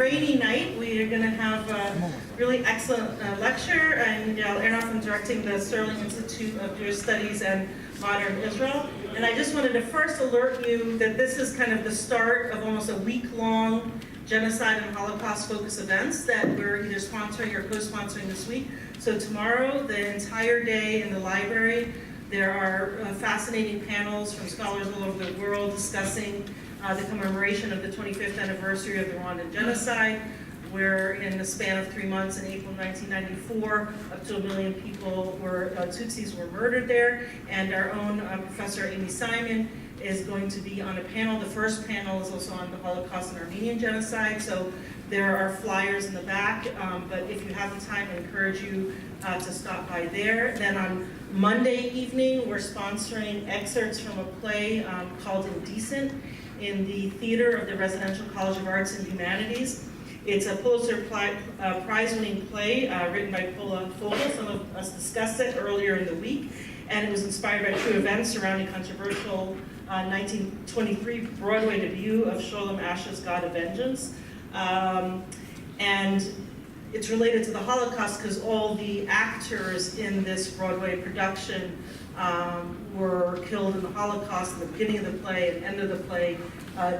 rainy night, we are going to have a really excellent lecture, and Yael Aronoff, I'm directing the Sterling Institute of Jewish Studies and Modern Israel. And I just wanted to first alert you that this is kind of the start of almost a week-long genocide and Holocaust-focused events that we're either sponsoring or co-sponsoring this week. So tomorrow, the entire day in the library, there are fascinating panels from scholars all over the world discussing the commemoration of the 25th anniversary of the Rwandan genocide, where in the span of 3 months in April 1994, up to 1 million people Tutsis were murdered there. And our own Professor Amy Simon is going to be on a panel. The first panel is also on the Holocaust and Armenian genocide. So there are flyers in the back, but if you have the time, I encourage you to stop by there. Then on Monday evening, we're sponsoring excerpts from a play called Indecent in the theater of the Residential College of Arts and Humanities. It's a Pulitzer Prize-winning play written by Paula Fogel. Some of us discussed it earlier in the week, and it was inspired by true events surrounding controversial 1923 Broadway debut of Sholem Asch's God of Vengeance. And it's related to the Holocaust because all the actors in this Broadway production were killed in the Holocaust. And the beginning of the play and end of the play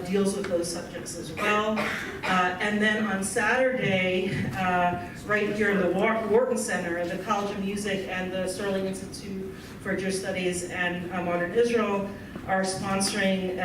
deals with those subjects as well. And then on Saturday, right here in the Wharton Center, the College of Music and the Sterling Institute for Jewish Studies and Modern Israel are sponsoring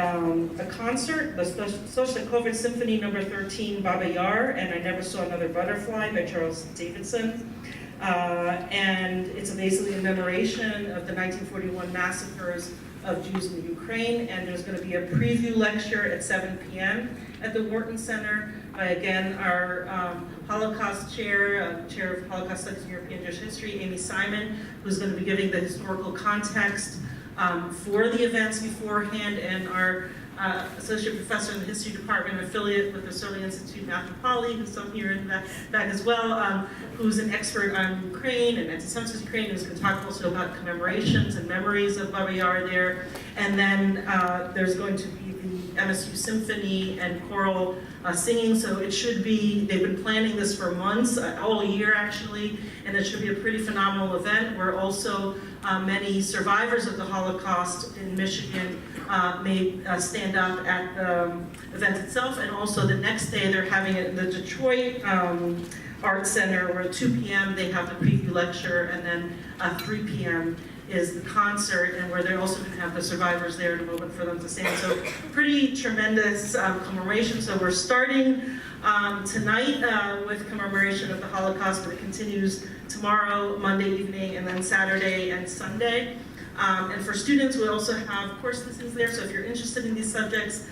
a concert, the Shostakovich Symphony No. 13, Baba Yar, and I Never Saw Another Butterfly by Charles Davidson. And it's basically a commemoration of the 1941 massacres of Jews in the Ukraine, and there's going to be a preview lecture at 7 p.m. at the Wharton Center by, again, our Holocaust chair, chair of Holocaust Studies and European Jewish History, Amy Simon, who's going to be giving the historical context for the events beforehand, and our associate professor in the history department, affiliate with the Sterling Institute, Matthew Polly, who's some here in the back as well, who's an expert on Ukraine and anti-Semitism in Ukraine, who's going to talk also about commemorations and memories of Baba Yar there. And then there's going to be the MSU Symphony and choral singing, so it should be, they've been planning this for months, all year actually, and it should be a pretty phenomenal event where also many survivors of the Holocaust in Michigan may stand up at the event itself, and also the next day they're having it in the Detroit Art Center where at 2 p.m. they have the preview lecture, and then 3 p.m. is the concert, and where they're also going to have the survivors there in a moment for them to stand. So pretty tremendous commemoration. So we're starting tonight with commemoration of the Holocaust, but it continues tomorrow, Monday evening, and then Saturday and Sunday. And for students, we also have course listings there, so if you're interested in these subjects,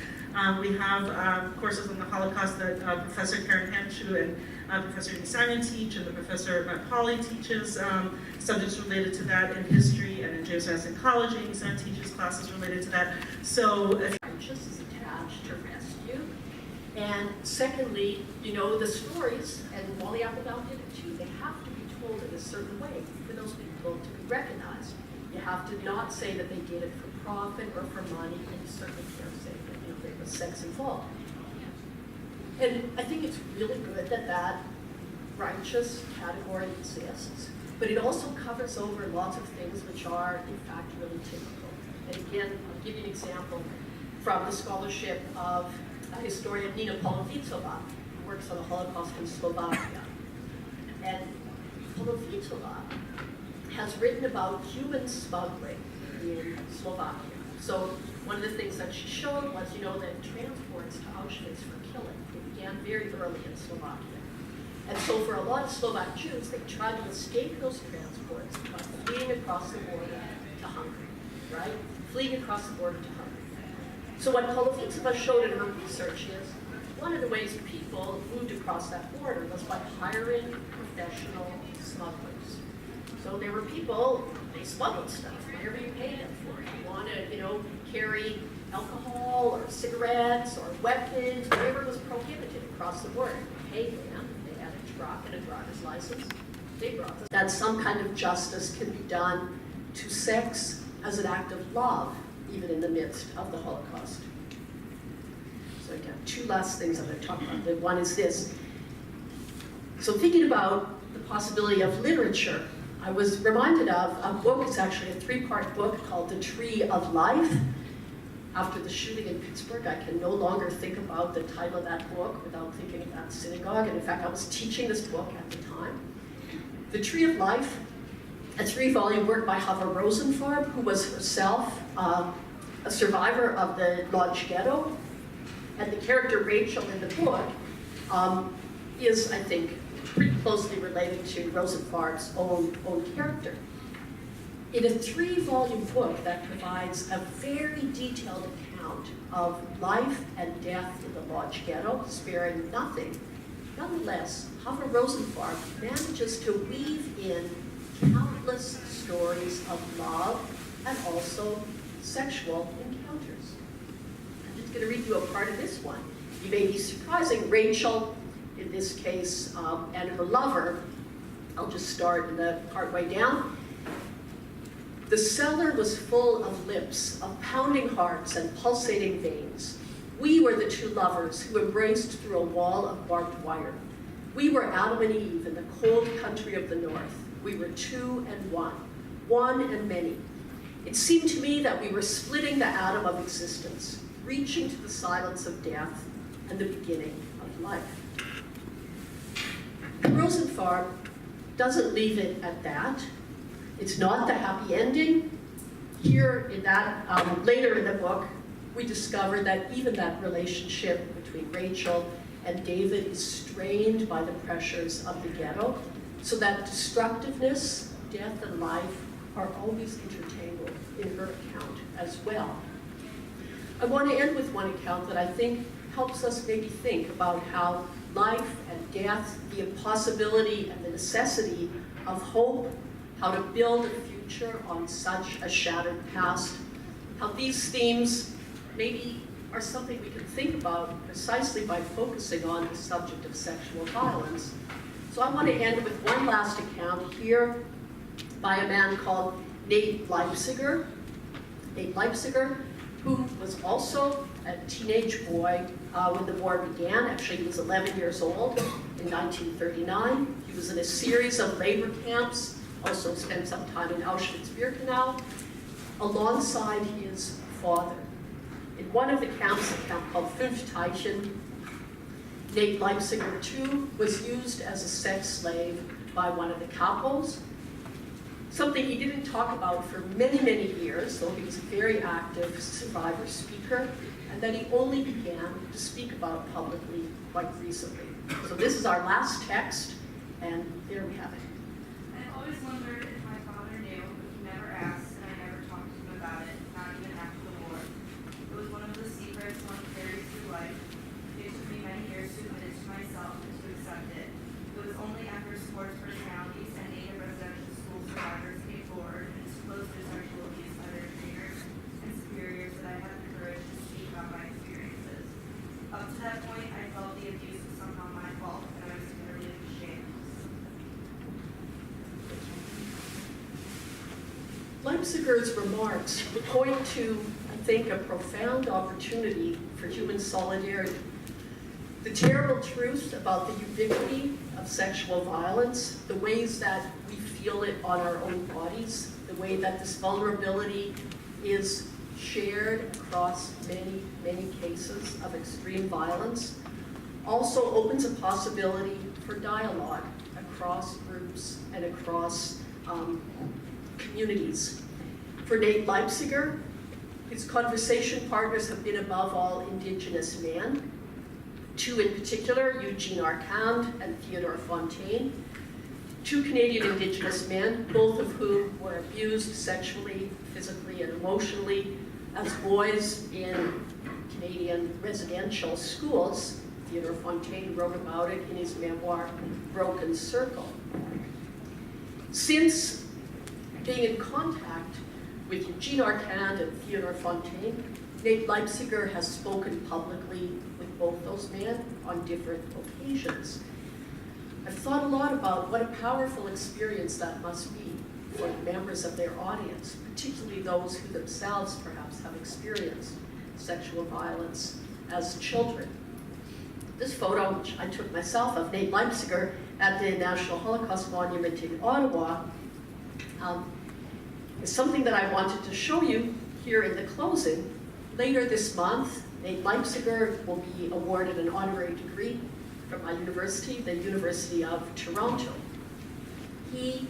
we have courses on the Holocaust that Professor Karen Hanshu and Professor Amy Simon teach, and the Professor Matt Polly teaches subjects related to that in history, and in James Madison College, Amy Simon teaches classes related to that. So if righteous is attached to rescue. And secondly, you know, the stories, and Wally Applebaum did it too, they have to be told in a certain way for those people to be recognized. You have to not say that they did it for profit or for money, and you certainly can't say that, you know, there was sex involved. And I think it's really good that that righteous category exists, but it also covers over lots of things which are, in fact, really typical. And again, I'll give you an example from the scholarship of historian Nina Polovitsova, who works on the Holocaust in Slovakia. And Polovitsova has written about human smuggling in Slovakia. So one of the things that she showed was, you know, that transports to Auschwitz for killing, they began very early in Slovakia. And so for a lot of Slovak Jews, they tried to escape those transports by fleeing across the border to Hungary, right? Fleeing across the border to Hungary. So what Polovitsova showed in her research is one of the ways people moved across that border was by hiring professional smugglers. So there were people, they smuggled stuff, whatever you paid them for. You want to, you know, carry alcohol or cigarettes or weapons, whatever was prohibited across the border. You paid them, they had a truck and a driver's license, they brought them. That some kind of justice can be done to sex as an act of love, even in the midst of the Holocaust. So I got two last things I'm going to talk about. The one is this. So thinking about the possibility of literature, I was reminded of a book. It's actually a 3-part book called The Tree of Life. After the shooting in Pittsburgh, I can no longer think about the title of that book without thinking of that synagogue. And in fact, I was teaching this book at the time. The Tree of Life, a 3-volume work by Hava Rosenfarb, who was herself a survivor of the Lodz Ghetto. And the character Rachel in the book is, I think, pretty closely related to Rosenfarb's own character. In a 3-volume book that provides a very detailed account of life and death in the Lodz Ghetto, sparing nothing, nonetheless, Hava Rosenfarb manages to weave in countless stories of love and also sexual encounters. I'm just going to read you a part of this one. You may be surprising. Rachel, in this case, and her lover, I'll just start in the part way down. The cellar was full of lips, of pounding hearts and pulsating veins. We were the 2 lovers who embraced through a wall of barbed wire. We were Adam and Eve in the cold country of the north. We were 2 and 1, one and many. It seemed to me that we were splitting the atom of existence, reaching to the silence of death and the beginning of life. Rosenfarb doesn't leave it at that. It's not the happy ending. Here in that, later in the book, we discover that even that relationship between Rachel and David is strained by the pressures of the ghetto, so that destructiveness, death, and life are always intertangled in her account as well. I want to end with one account that I think helps us maybe think about how life and death, the impossibility and the necessity of hope, how to build a future on such a shattered past, how these themes maybe are something we can think about precisely by focusing on the subject of sexual violence. So I want to end with one last account here by a man called Nate Leipziger. Nate Leipziger, who was also a teenage boy when the war began. Actually, he was 11 years old in 1939. He was in a series of labor camps, also spent some time in Auschwitz-Birkenau, alongside his father. In one of the camps, a camp called Fünfteichen, Nate Leipziger, too, was used as a sex slave by one of the capos, something he didn't talk about for many, many years, though he was a very active survivor speaker, and that he only began to speak about publicly quite recently. So this is our last text, and there we have it. I always wondered if my father knew, but he never asked, and I never talked to him about it, not even after the war. It was one of those secrets one carries through life. It took me many years to admit it to myself and to accept it. It was only after sports personalities and native residential school survivors came forward and disclosed their sexual abuse by their trainers and superiors that I had the courage to speak about my experiences. Up to that point, I felt the abuse was somehow my fault, and I was bitterly ashamed. Leipziger's remarks point to, I think, a profound opportunity for human solidarity. The terrible truth about the ubiquity of sexual violence, the ways that we feel it on our own bodies, the way that this vulnerability is shared across many, many cases of extreme violence, also opens a possibility for dialogue across groups and across communities. For Nate Leipziger, his conversation partners have been above all Indigenous men, 2 in particular, Eugene Arcand and Theodore Fontaine, 2 Canadian Indigenous men, both of whom were abused sexually, physically, and emotionally as boys in Canadian residential schools. Theodore Fontaine wrote about it in his memoir, Broken Circle. Since being in contact with Eugene Arcand and Theodore Fontaine, Nate Leipziger has spoken publicly with both those men on different occasions. I've thought a lot about what a powerful experience that must be for the members of their audience, particularly those who themselves perhaps have experienced sexual violence as children. This photo, which I took myself of Nate Leipziger at the National Holocaust Monument in Ottawa, is something that I wanted to show you here in the closing. Later this month, Nate Leipziger will be awarded an honorary degree from my university, the University of Toronto. He,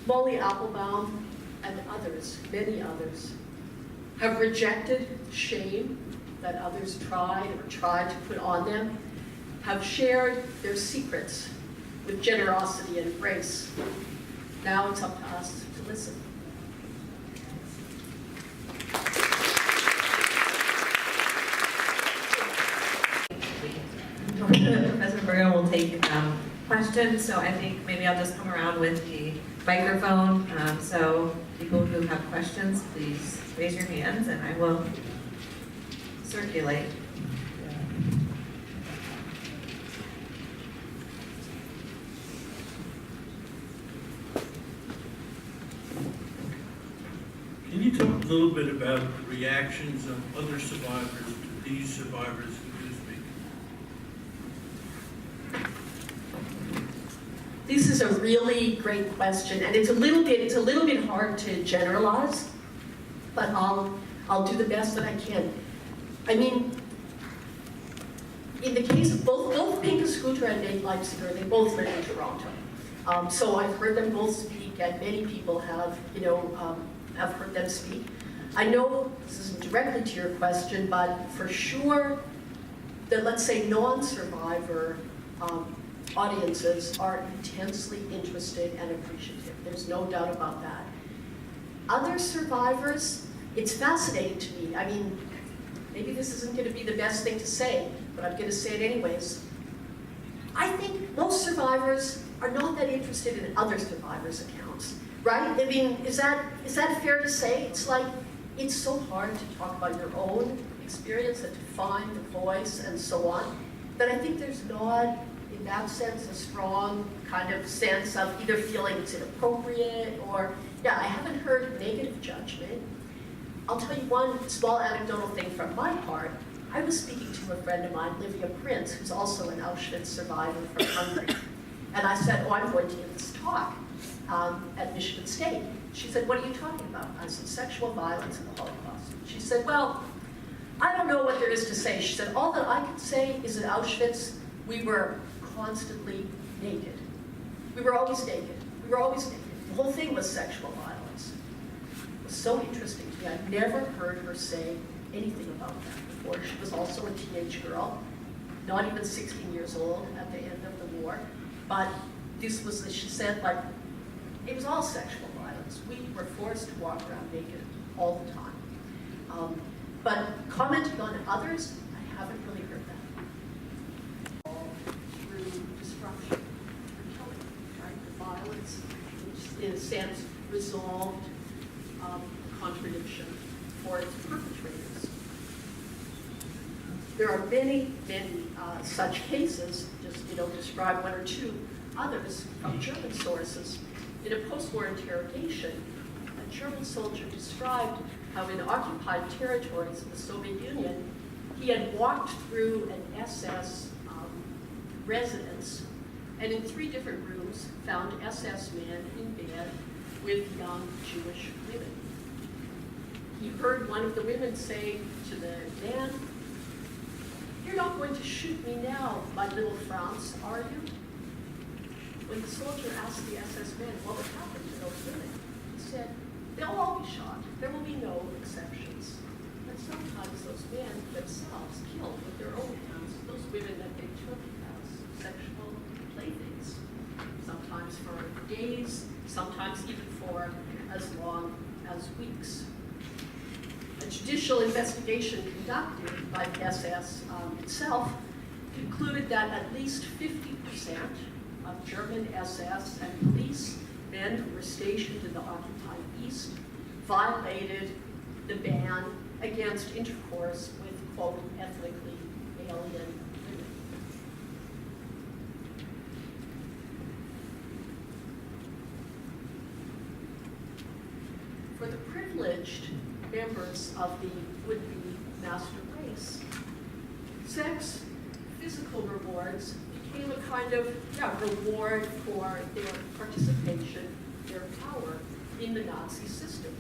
Molly Applebaum, and others, many others, have rejected shame that others tried to put on them, have shared their secrets with generosity and grace. Now it's up to us to listen. Professor Bergen will take questions, so I think maybe I'll just come around with the microphone. So people who have questions, please raise your hands and I will circulate. Can you talk a little bit about the reactions of other survivors to these survivors who do speak? This is a really great question, and it's a little bit hard to generalize, but I'll do the best that I can. I mean, in the case of both Pinka Scooter and Nate Leipziger, they both live in Toronto. So I've heard them both speak, and many people have, have heard them speak. I know this isn't directly to your question, but for sure, the, let's say, non-survivor audiences are intensely interested and appreciative. There's no doubt about that. Other survivors, it's fascinating to me. I mean, maybe this isn't going to be the best thing to say, but I'm going to say it anyways. I think most survivors are not that interested in other survivors' accounts, right? I mean, is that fair to say? It's like, it's so hard to talk about your own experience and to find the voice and so on, that I think there's not, in that sense, a strong kind of sense of either feeling it's inappropriate or, yeah, I haven't heard negative judgment. I'll tell you one small anecdotal thing from my part. I was speaking to a friend of mine, Livia Prince, who's also an Auschwitz survivor from Hungary. And I said, oh, I'm going to give this talk at Michigan State. She said, what are you talking about? I said, sexual violence in the Holocaust. She said, well, I don't know what there is to say. She said, all that I can say is at Auschwitz, we were constantly naked. We were always naked. We were always naked. The whole thing was sexual violence. It was so interesting to me. I've never heard her say anything about that before. She was also a teenage girl, not even 16 years old at the end of the war. But this was, she said, like, it was all sexual violence. We were forced to walk around naked all the time. But commenting on others, I haven't really heard that. All through destruction, through killing, right? The violence, which in a sense resolved contradiction for its perpetrators. There are many, many such cases, just describe one or two others from German sources. In a post-war interrogation, a German soldier described how in occupied territories of the Soviet Union, he had walked through an SS residence, and in 3 different rooms found SS men in bed with young Jewish women. He heard one of the women say to the man, "You're not going to shoot me now, my little Franz, are you?" When the soldier asked the SS men what would happen to those women, he said, "They'll all be shot. There will be no exceptions." And sometimes those men themselves killed with their own hands those women that they took as sexual playthings, sometimes for days, sometimes even for as long as weeks. A judicial investigation conducted by the SS itself concluded that at least 50% of German SS and police men who were stationed in the occupied East violated the ban against intercourse with, quote, ethnically alien women. For the privileged members of the would-be master race, sex, physical rewards became a kind of reward for their participation, their power in the Nazi system.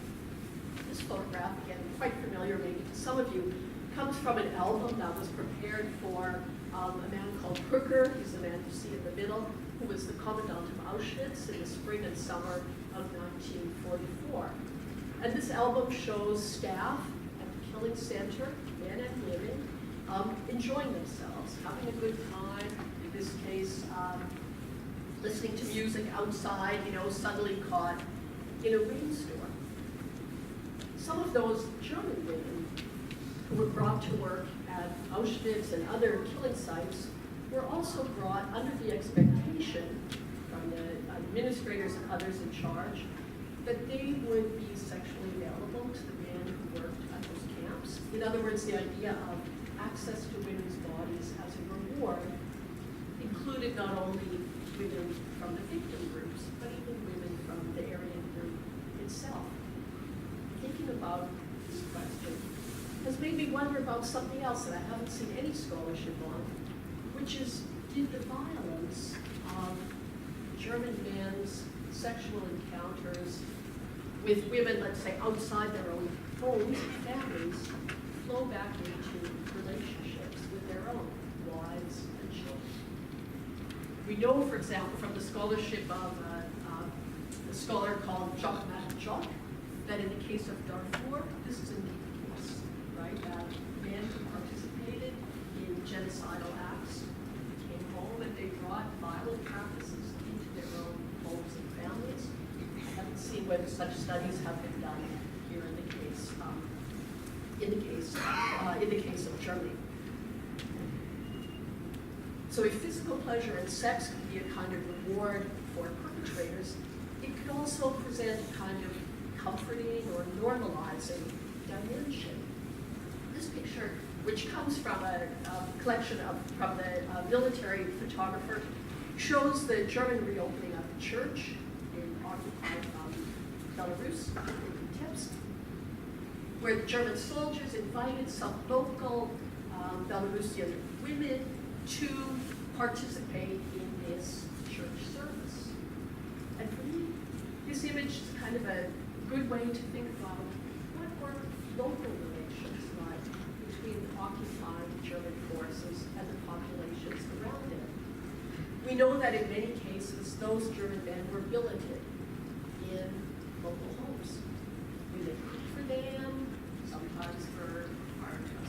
This photograph, again, quite familiar maybe to some of you, comes from an album that was prepared for a man called Krücker. He's the man you see in the middle, who was the commandant of Auschwitz in the spring and summer of 1944. And this album shows staff at the killing center, men and women, enjoying themselves, having a good time. In this case, listening to music outside, suddenly caught in a rainstorm. Some of those German women who were brought to work at Auschwitz and other killing sites were also brought under the expectation from the administrators and others in charge that they would be sexually available to the men who worked at those camps. In other words, the idea of access to women's bodies as a reward included not only women from the victim groups, but even women from the Aryan group itself. Thinking about this question has made me wonder about something else that I haven't seen any scholarship on, which is, did the violence of German men's sexual encounters with women, let's say, outside their own homes and families, flow back into relationships with their own wives and children? We know, for example, from the scholarship of a scholar called Jacques Mathieu, that in the case of Darfur, this is indeed the case, right? That men who participated in genocidal acts came home and they brought violent practices into their own homes and families. I haven't seen whether such studies have been done here in the case of Germany. So if physical pleasure and sex can be a kind of reward for perpetrators, it could also present a kind of comforting or normalizing dimension. This picture, which comes from a collection from the military photographer, shows the German reopening of the church in occupied Belarus, in Tepsk, where the German soldiers invited some local Belarusian women to participate in this church service. And for me, this image is kind of a good way to think about what were local relations like between occupied German forces and the populations around them. We know that in many cases, those German men were billeted in local homes. Women cooked for them, sometimes for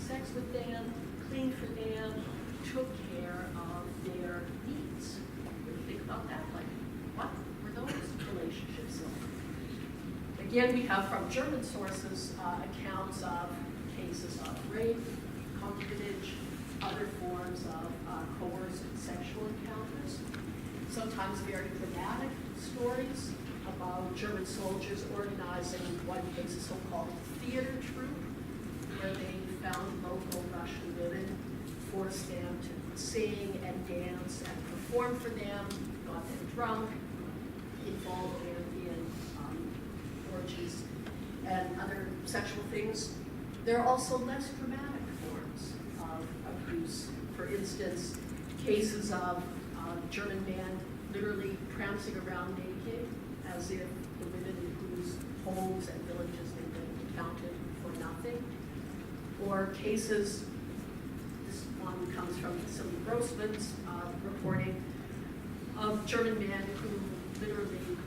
sex with them, cleaned for them, took care of their needs. When you think about that, like, what were those relationships like? Again, we have from German sources accounts of cases of rape, concubinage, other forms of coerced sexual encounters, sometimes very dramatic stories about German soldiers organizing one case, a so-called theater troupe, where they found local Russian women, forced them to sing and dance and perform for them, got them drunk, involved them in orgies and other sexual things. There are also less dramatic forms of abuse. For instance, cases of German men literally prancing around naked as if the women whose homes and villages they've been counted for nothing. Or cases, this one comes from Silly Grossman's reporting, of German men who literally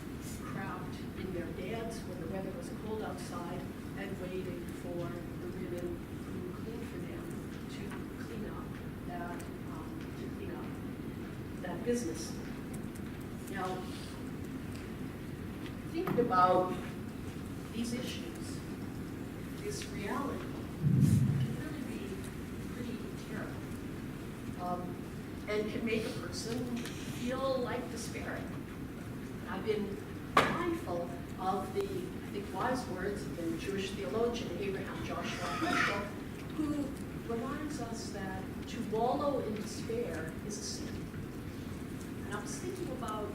crapped in their beds when the weather was cold outside and waited for the women who cleaned for them to clean up that business. Now, thinking about these issues, this reality, can really be pretty terrible, and can make a person feel like despairing. I've been mindful of the, I think, wise words of the Jewish theologian Abraham Joshua Heschel, who reminds us that to wallow in despair is a sin. And I was thinking about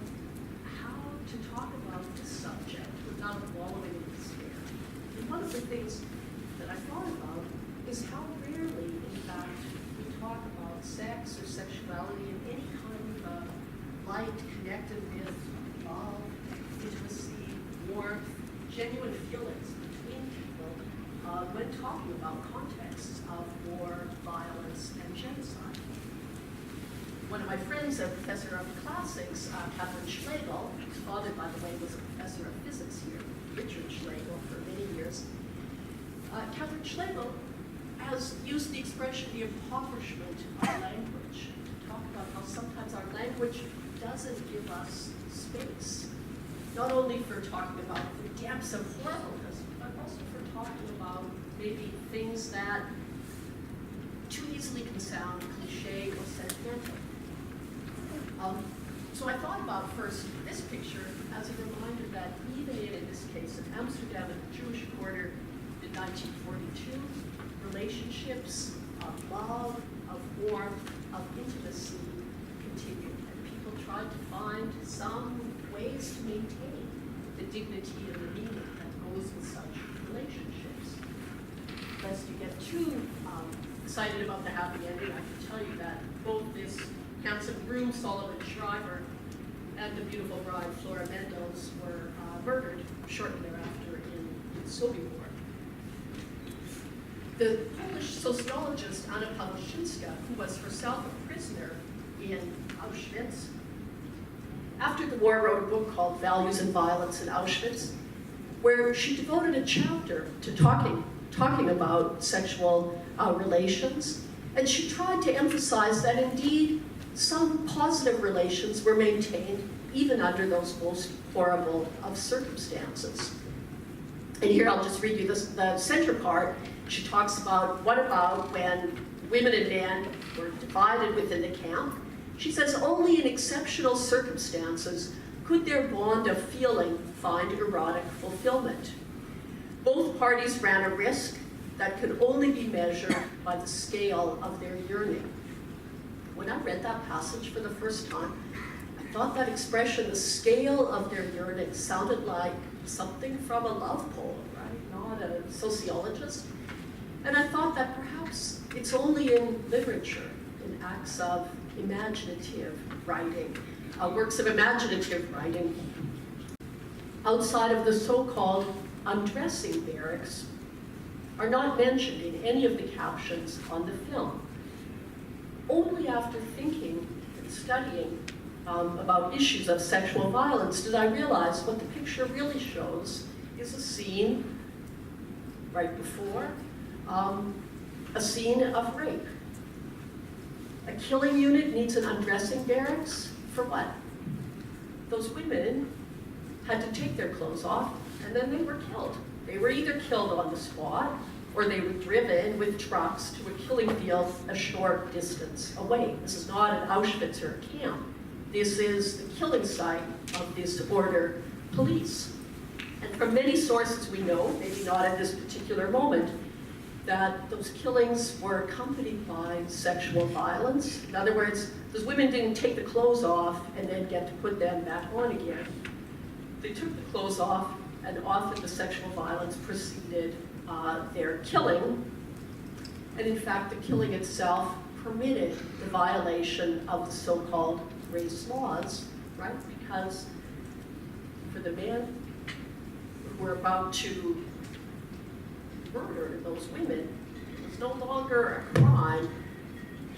how to talk about this subject without wallowing in despair. And one of the things that I thought about is how rarely, in fact, we talk about sex or sexuality in any kind of light, connectedness, love, intimacy, warmth, genuine feelings between people when talking about contexts of war, violence, and genocide. One of my friends, a professor of classics, Catherine Schlegel, whose father, by the way, was a professor of physics here, Richard Schlegel, for many years. Catherine Schlegel has used the expression the impoverishment of language to talk about how sometimes our language doesn't give us space, not only for talking about the depths of horribleness, but also for talking about maybe things that too easily can sound cliche or sentimental. So I thought about first this picture as a reminder that even in this case, in Amsterdam at the Jewish quarter in 1942, relationships of love, of warmth, of intimacy continued. And people tried to find some ways to maintain the dignity and the meaning that goes with such relationships. Lest you get too excited about the happy ending, I can tell you that both this handsome groom, Solomon Shriver, and the beautiful bride, Flora Mendes, were murdered shortly thereafter in the Soviet War. The Polish sociologist Anna Pawłowska, who was herself a prisoner in Auschwitz, after the war wrote a book called Values and Violence in Auschwitz, where she devoted a chapter to talking about sexual relations, and she tried to emphasize that indeed some positive relations were maintained even under those most horrible of circumstances. And here I'll just read you the center part. She talks about what about when women and men were divided within the camp. She says only in exceptional circumstances could their bond of feeling find erotic fulfillment. Both parties ran a risk that could only be measured by the scale of their yearning. When I read that passage for the first time, I thought that expression, the scale of their yearning, sounded like something from a love poem, right? Not a sociologist. And I thought that perhaps it's only in literature, in acts of imaginative writing, works of imaginative writing, outside of the so-called undressing barracks, are not mentioned in any of the captions on the film. Only after thinking and studying about issues of sexual violence did I realize what the picture really shows is a scene right before, a scene of rape. A killing unit needs an undressing barracks for what? Those women had to take their clothes off and then they were killed. They were either killed on the spot or they were driven with trucks to a killing field a short distance away. This is not an Auschwitz or a camp. This is the killing site of this order police. And from many sources we know, maybe not at this particular moment, that those killings were accompanied by sexual violence. In other words, those women didn't take the clothes off and then get to put them back on again. They took the clothes off, and often the sexual violence preceded their killing. And in fact, the killing itself permitted the violation of the so-called race laws, right? Because for the men who were about to murder those women, it was no longer a crime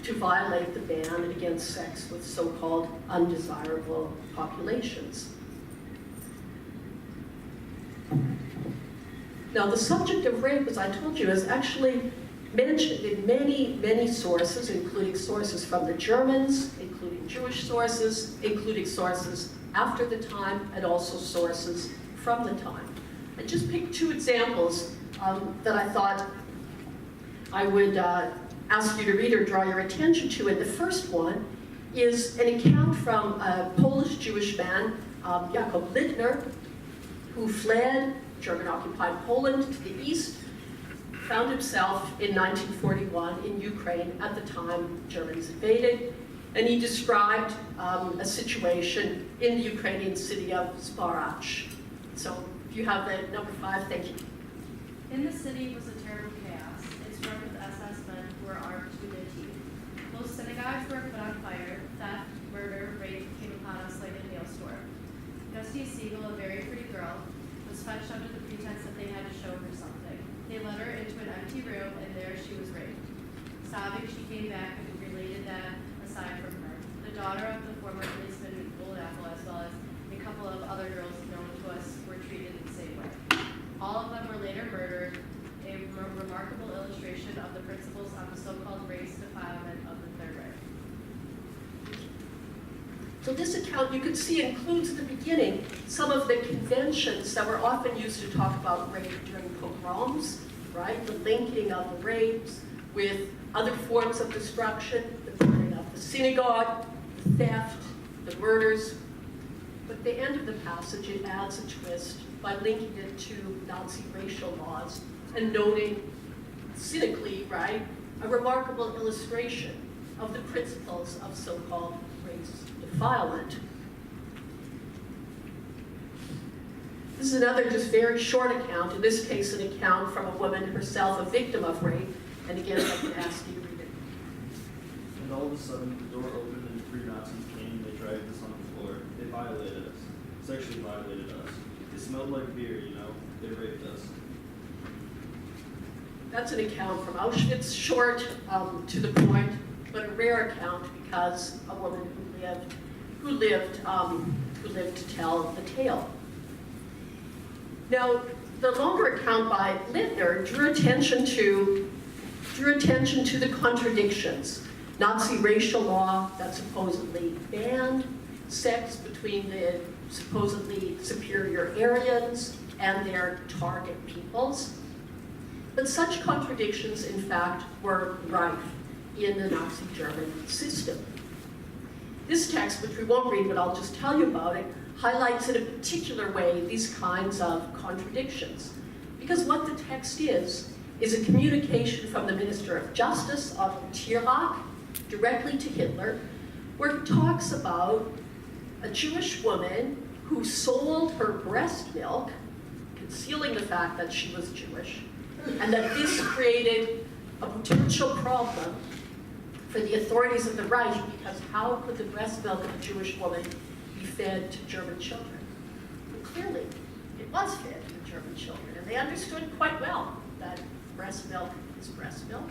to violate the ban against sex with so-called undesirable populations. Now, the subject of rape, as I told you, is actually mentioned in many, many sources, including sources from the Germans, including Jewish sources, including sources after the time, and also sources from the time. I just picked two examples that I thought I would ask you to read or draw your attention to. And the first one is an account from a Polish-Jewish man, Jakob Littner, who fled German-occupied Poland to the east, found himself in 1941 in Ukraine at the time Germans invaded, and he described a situation in the Ukrainian city of Zbarach. So if you have the number 5, thank you. In the city was a terrible chaos. It struck with SS men who were armed to their teeth. Most synagogues were put on fire. Theft, murder, rape came upon us like a hailstorm. Justine Siegel, a very pretty girl, was fetched under the pretense that they had to show her something. They led her into an empty room, and there she was raped. Sobbing, she came back and related that aside from her. The daughter of the former policeman Old Apple, as well as a couple of other girls known to us, were treated in the same way. All of them were later murdered, a remarkable illustration of the principles of the so-called race defilement of the Third Reich. So this account, you can see, includes at the beginning some of the conventions that were often used to talk about rape during pogroms, right? The linking of the rapes with other forms of destruction, the burning of the synagogue, the theft, the murders. But at the end of the passage, it adds a twist by linking it to Nazi racial laws and noting, cynically, right, a remarkable illustration of the principles of so-called race defilement. This is another just very short account, in this case an account from a woman herself, a victim of rape, and again I can ask you to read it. And all of a sudden, the door opened and 3 Nazis came. They dragged us on the floor. They violated us. Sexually violated us. It smelled like beer, you know. They raped us. That's an account from Auschwitz, short, to the point, but a rare account because a woman who lived to tell the tale. Now, the longer account by Lindner drew attention to the contradictions. Nazi racial law that supposedly banned sex between the supposedly superior Aryans and their target peoples. But such contradictions, in fact, were rife in the Nazi German system. This text, which we won't read, but I'll just tell you about it, highlights in a particular way these kinds of contradictions. Because what the text is a communication from the Minister of Justice, Otto Tierach, directly to Hitler, where he talks about a Jewish woman who sold her breast milk, concealing the fact that she was Jewish, and that this created a potential problem for the authorities of the Reich, because how could the breast milk of a Jewish woman be fed to German children? And clearly, it was fed to German children, and they understood quite well that breast milk is breast milk,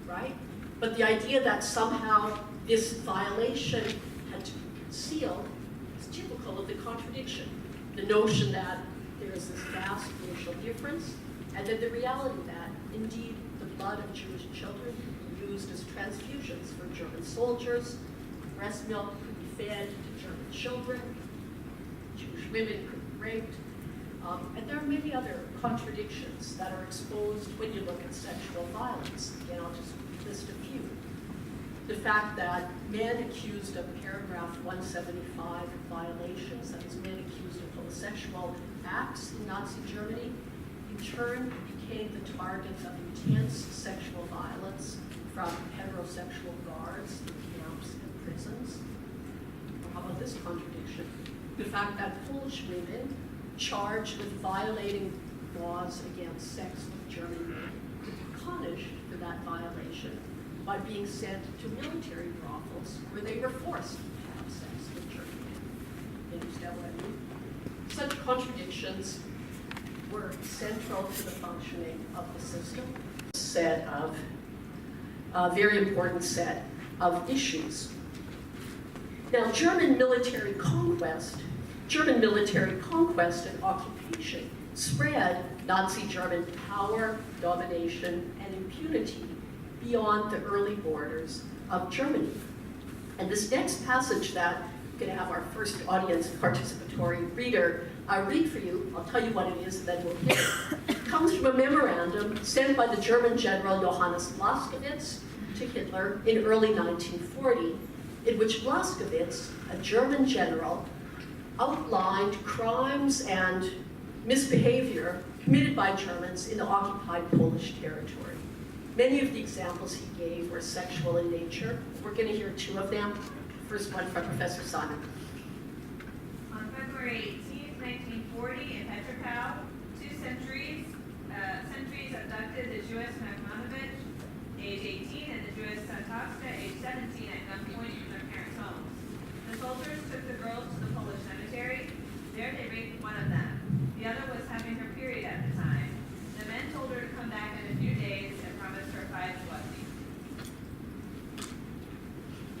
right? But the idea that somehow this violation had to be concealed is typical of the contradiction. The notion that there is this vast racial difference, and then the reality that, indeed, the blood of Jewish children could be used as transfusions for German soldiers, breast milk could be fed to German children, Jewish women could be raped, and there are many other contradictions that are exposed when you look at sexual violence. Again, I'll just list a few. The fact that men accused of paragraph 175 violations, that is, men accused of homosexual acts in Nazi Germany, in turn became the targets of intense sexual violence from heterosexual guards in camps and prisons. Or how about this contradiction? The fact that Polish women charged with violating laws against sex with German men could be punished for that violation by being sent to military brothels where they were forced to have sex with German men. You understand what I mean? Such contradictions were central to the functioning of the system. A very important set of issues. Now, German military conquest and occupation spread Nazi German power, domination, and impunity beyond the early borders of Germany. And this next passage that I'm going to have our first audience participatory reader read for you, I'll tell you what it is and then we'll hear it, comes from a memorandum sent by the German general Johannes Moskovitz to Hitler in early 1940, in which Moskovitz, a German general, outlined crimes and misbehavior committed by Germans in the occupied Polish territory. Many of the examples he gave were sexual in nature. We're going to hear 2 of them. First one from Professor Simon. On February 18, 1940, in Petropow, 2 sentries abducted the Jewish Moskovitz age 18, and the Jewish Santosca, age 17, at gunpoint from their parents' homes. The soldiers took the girls to the Polish cemetery. There they raped one of them. The other was having her period at the time. The men told her to come back in a few days and promised her 5 blessings.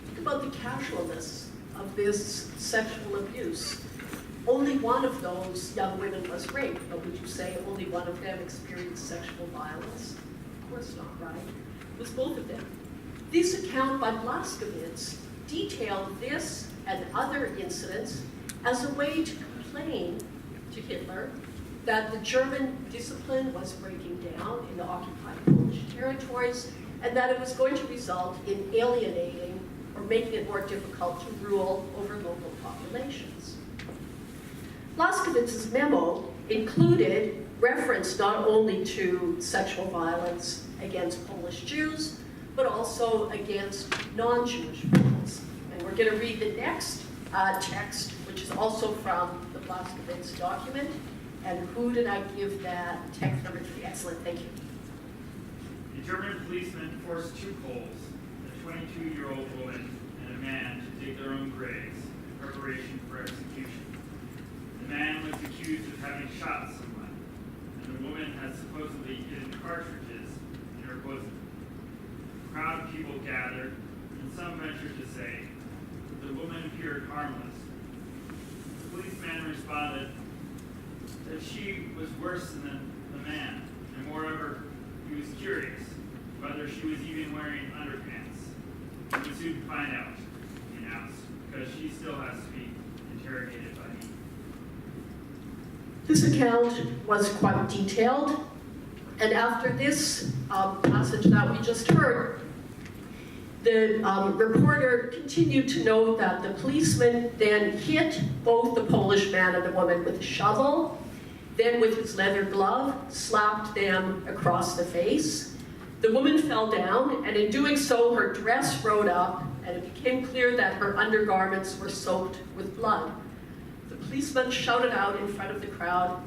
Think about the casualness of this sexual abuse. Only one of those young women was raped, but would you say only one of them experienced sexual violence? Of course not, right? It was both of them. This account by Moskovitz detailed this and other incidents as a way to complain to Hitler that the German discipline was breaking down in the occupied Polish territories and that it was going to result in alienating or making it more difficult to rule over local populations. Moskowitz's memo included reference not only to sexual violence against Polish Jews, but also against non-Jewish Poles. And we're going to read the next text, which is also from the Moskowitz document. And who did I give that text number to? Excellent, thank you. A German policeman forced 2 Poles, a 22-year-old woman and a man, to dig their own graves in preparation for execution. The man was accused of having shot someone, and the woman had supposedly hidden cartridges in her bosom. A crowd of people gathered, and some ventured to say that the woman appeared harmless. The policeman responded that she was worse than the man, and moreover, he was curious whether she was even wearing underpants. We would soon find out, he announced, because she still has to be interrogated by me. This account was quite detailed, and after this passage that we just heard, the reporter continued to note that the policeman then hit both the Polish man and the woman with a shovel, then with his leather glove, slapped them across the face. The woman fell down, and in doing so, her dress rode up, and it became clear that her undergarments were soaked with blood. The policeman shouted out in front of the crowd,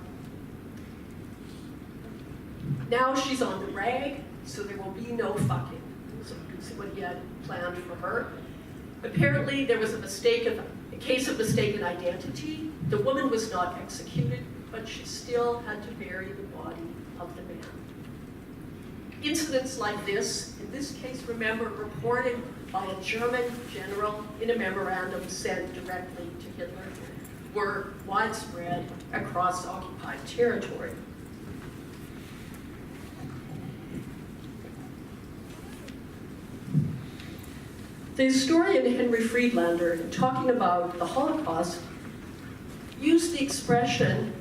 "Now she's on the rag, so there will be no fucking." So you can see what he had planned for her. Apparently, there was a case of mistaken identity. The woman was not executed, but she still had to bury the body of the man. Incidents like this, in this case, remember, reported by a German general in a memorandum sent directly to Hitler, were widespread across occupied territory. The historian Henry Friedlander, in talking about the Holocaust, used the expression,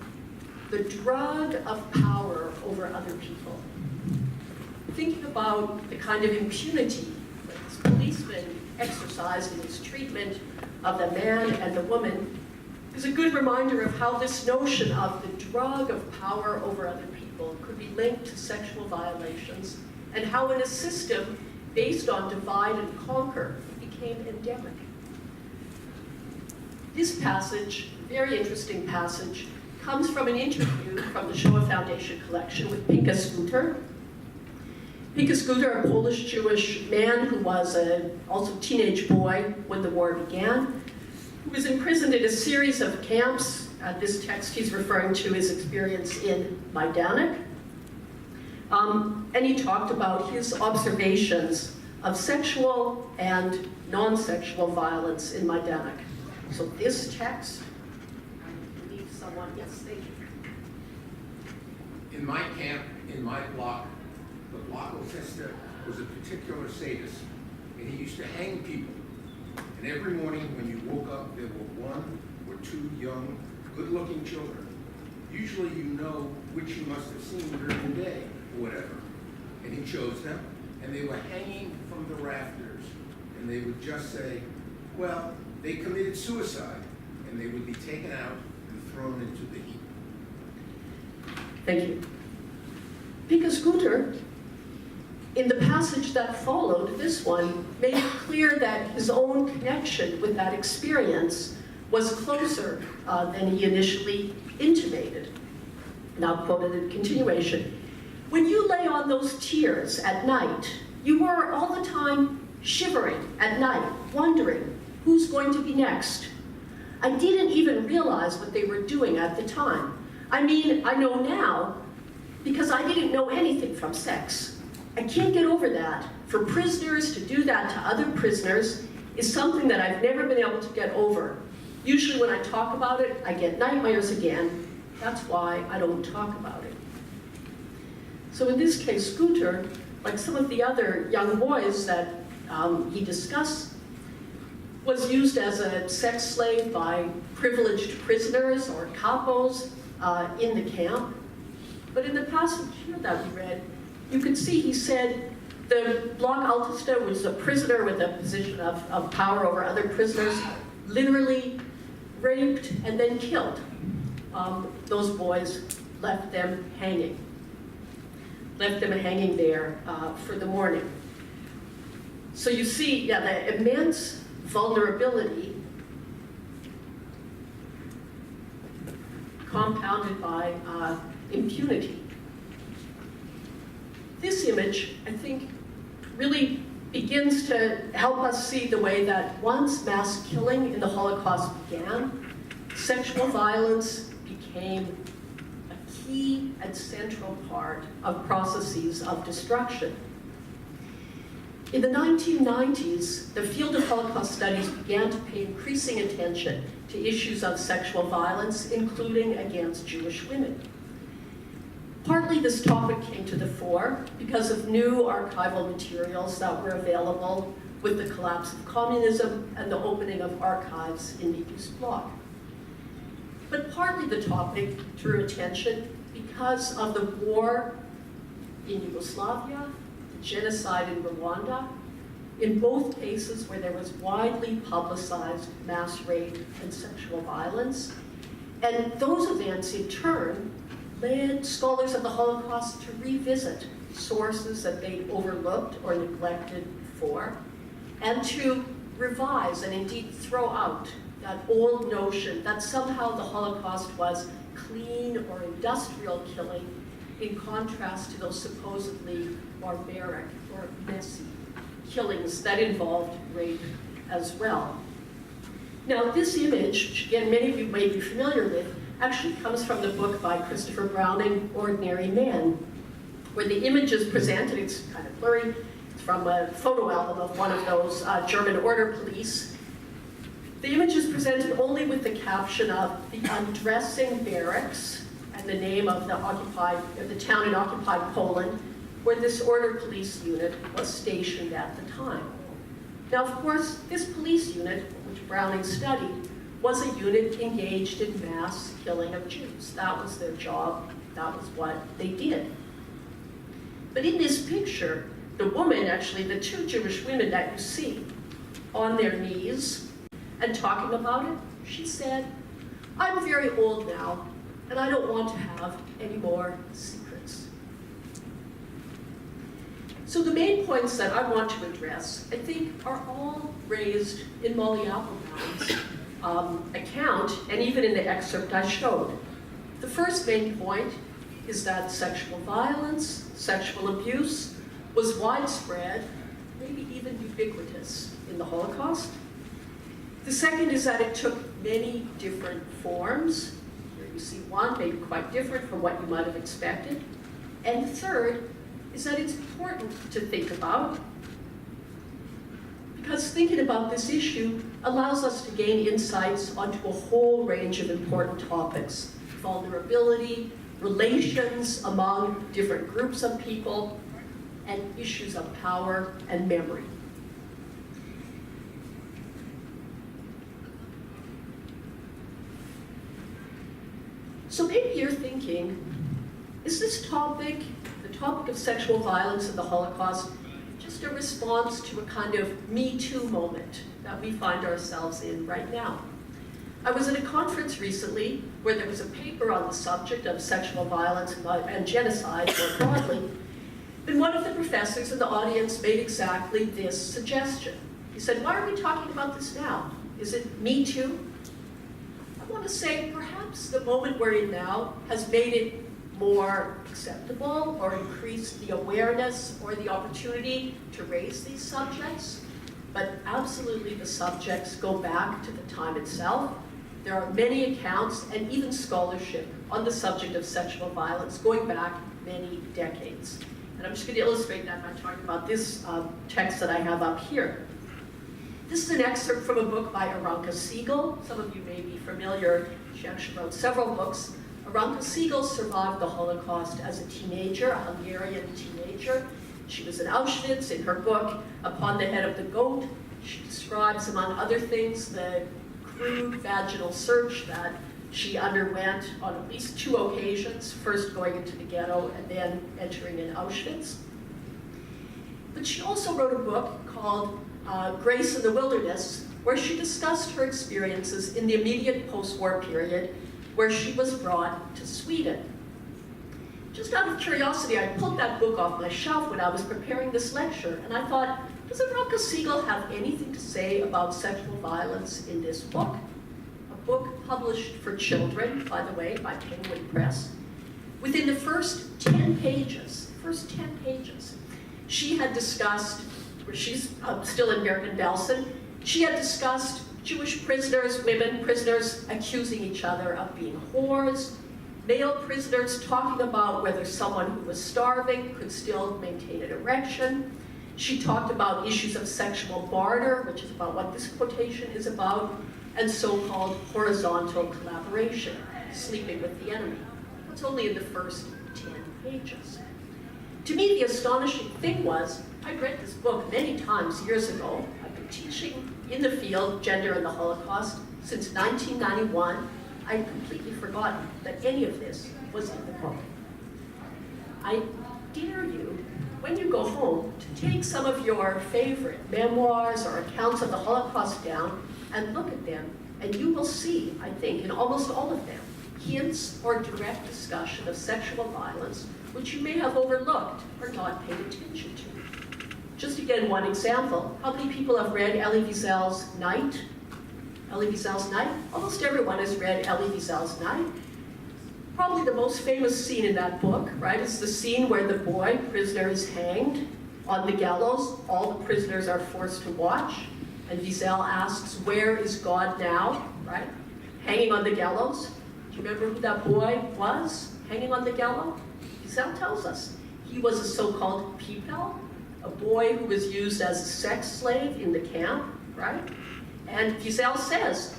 the drug of power over other people. Thinking about the kind of impunity that this policeman exercised in his treatment of the man and the woman is a good reminder of how this notion of the drug of power over other people could be linked to sexual violations, and how in a system based on divide and conquer it became endemic. This passage, very interesting passage, comes from an interview from the Shoah Foundation collection with Pinka Scooter. Pinka Scooter, a Polish-Jewish man who was also a teenage boy when the war began, who was imprisoned in a series of camps. This text he's referring to his experience in Majdanek. And he talked about his observations of sexual and non-sexual violence in Majdanek. So this text, I believe someone, yes, thank you. In my camp, in my block, the Block Festa was a particular sadist, and he used to hang people. And every morning when you woke up, there were 1 or 2 young, good-looking children. Usually you know which you must have seen during the day, or whatever. And he chose them, and they were hanging from the rafters, and they would just say, well, they committed suicide, and they would be taken out and thrown into the heap. Thank you. Pinka Scooter, in the passage that followed this one, made it clear that his own connection with that experience was closer than he initially intimated. Now quoted in continuation. When you lay on those tiers at night You were all the time shivering at night, wondering who's going to be next. I didn't even realize what they were doing at the time. I mean, I know now because I didn't know anything from sex. I can't get over that. For prisoners to do that to other prisoners is something that I've never been able to get over. Usually when I talk about it, I get nightmares again. That's why I don't talk about it. So in this case, Scooter, like some of the other young boys that he discussed, was used as a sex slave by privileged prisoners or capos in the camp. But in the passage here that we read, you could see he said the Block Altista was a prisoner with a position of power over other prisoners, literally raped and then killed. Those boys left them hanging there for the morning. So you see, yeah, the immense vulnerability compounded by impunity. This image, I think, really begins to help us see the way that once mass killing in the Holocaust began, sexual violence became a key and central part of processes of destruction. In the 1990s, the field of Holocaust studies began to pay increasing attention to issues of sexual violence, including against Jewish women. Partly this topic came to the fore because of new archival materials that were available with the collapse of communism and the opening of archives in the East Bloc. But partly the topic drew attention because of the war in Yugoslavia, the genocide in Rwanda, in both cases where there was widely publicized mass rape and sexual violence. And those events, in turn, led scholars of the Holocaust to revisit sources that they'd overlooked or neglected before, and to revise and indeed throw out that old notion that somehow the Holocaust was clean or industrial killing in contrast to those supposedly barbaric or messy killings that involved rape as well. Now, this image, which again many of you may be familiar with, actually comes from the book by Christopher Browning, Ordinary Men, where the image is presented, it's kind of blurry, it's from a photo album of one of those German order police. The image is presented only with the caption of the undressing barracks and the name of the town in occupied Poland, where this order police unit was stationed at the time. Now, of course, this police unit, which Browning studied, was a unit engaged in mass killing of Jews. That was their job. That was what they did. But in this picture, the woman, actually, the two Jewish women that you see on their knees and talking about it, she said, "I'm very old now, and I don't want to have any more secrets." So the main points that I want to address, I think, are all raised in Molly Applebaum's account, and even in the excerpt I showed. The first main point is that sexual violence, sexual abuse was widespread, maybe even ubiquitous in the Holocaust. The second is that it took many different forms. Here you see one, maybe quite different from what you might have expected. And the third is that it's important to think about, because thinking about this issue allows us to gain insights onto a whole range of important topics: vulnerability, relations among different groups of people, and issues of power and memory. So maybe you're thinking, is this topic, the topic of sexual violence in the Holocaust, just a response to a kind of Me Too moment that we find ourselves in right now? I was at a conference recently where there was a paper on the subject of sexual violence and genocide more broadly, and one of the professors in the audience made exactly this suggestion. He said, "Why are we talking about this now? Is it Me Too?" I want to say perhaps the moment we're in now has made it more acceptable or increase the awareness or the opportunity to raise these subjects. But absolutely the subjects go back to the time itself. There are many accounts and even scholarship on the subject of sexual violence going back many decades. And I'm just going to illustrate that by talking about this text that I have up here. This is an excerpt from a book by Aranka Siegel. Some of you may be familiar. She actually wrote several books. Aranka Siegel survived the Holocaust as a teenager, a Hungarian teenager. She was in Auschwitz. In her book, Upon the Head of the Goat, she describes, among other things, the crude vaginal search that she underwent on at least 2 occasions, first going into the ghetto and then entering in Auschwitz. But she also wrote a book called Grace in the Wilderness, where she discussed her experiences in the immediate post-war period, where she was brought to Sweden. Just out of curiosity, I pulled that book off my shelf when I was preparing this lecture, and I thought, does Aranka Siegel have anything to say about sexual violence in this book? A book published for children, by the way, by Penguin Press. Within the first 10 pages, she had discussed, where she's still in Bergen-Belsen, she had discussed Jewish prisoners, women prisoners accusing each other of being whores, male prisoners talking about whether someone who was starving could still maintain an erection. She talked about issues of sexual barter, which is about what this quotation is about, and so-called horizontal collaboration, sleeping with the enemy. That's only in the first 10 pages. To me, the astonishing thing was, I read this book many times years ago. I've been teaching in the field, Gender and the Holocaust, since 1991. I'd completely forgotten that any of this was in the book. I dare you, when you go home, to take some of your favorite memoirs or accounts of the Holocaust down and look at them, and you will see, I think, in almost all of them, hints or direct discussion of sexual violence, which you may have overlooked or not paid attention to. Just again, one example. How many people have read Elie Wiesel's Night? Elie Wiesel's Night? Almost everyone has read Elie Wiesel's Night. Probably the most famous scene in that book, right, is the scene where the boy, prisoner, is hanged on the gallows. All the prisoners are forced to watch. And Wiesel asks, where is God now, right? Hanging on the gallows. Do you remember who that boy was, hanging on the gallows? Wiesel tells us. He was a so-called Pipel, a boy who was used as a sex slave in the camp, right? And Wiesel says,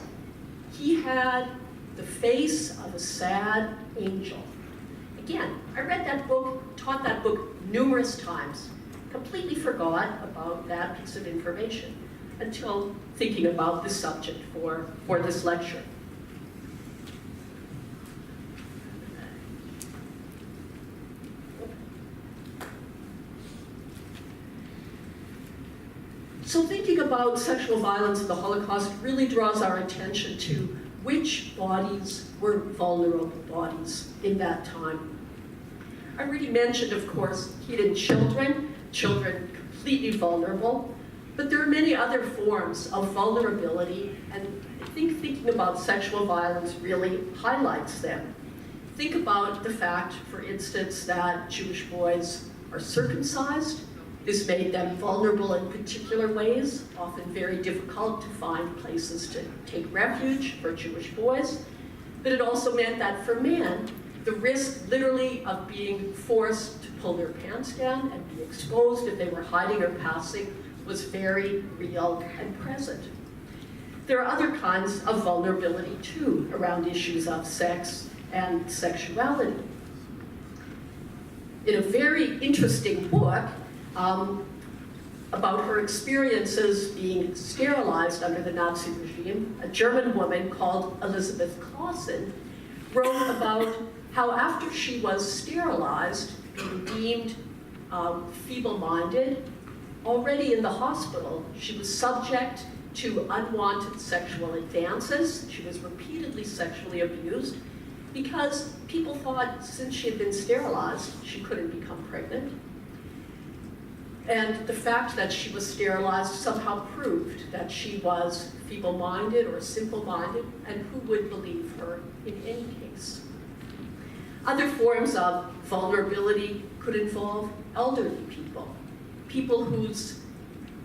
he had the face of a sad angel. Again, I read that book, taught that book numerous times, completely forgot about that piece of information until thinking about this subject for this lecture. So thinking about sexual violence in the Holocaust really draws our attention to which bodies were vulnerable bodies in that time. I already mentioned, of course, hidden children completely vulnerable, but there are many other forms of vulnerability, and I think thinking about sexual violence really highlights them. Think about the fact, for instance, that Jewish boys are circumcised. This made them vulnerable in particular ways, often very difficult to find places to take refuge for Jewish boys. But it also meant that for men, the risk literally of being forced to pull their pants down and be exposed if they were hiding or passing was very real and present. There are other kinds of vulnerability too around issues of sex and sexuality. In a very interesting book, about her experiences being sterilized under the Nazi regime, a German woman called Elisabeth Clausen wrote about how after she was sterilized, being deemed feeble-minded, already in the hospital, she was subject to unwanted sexual advances. She was repeatedly sexually abused because people thought since she had been sterilized, she couldn't become pregnant. And the fact that she was sterilized somehow proved that she was feeble-minded or simple-minded, and who would believe her in any case? Other forms of vulnerability could involve elderly people, people whose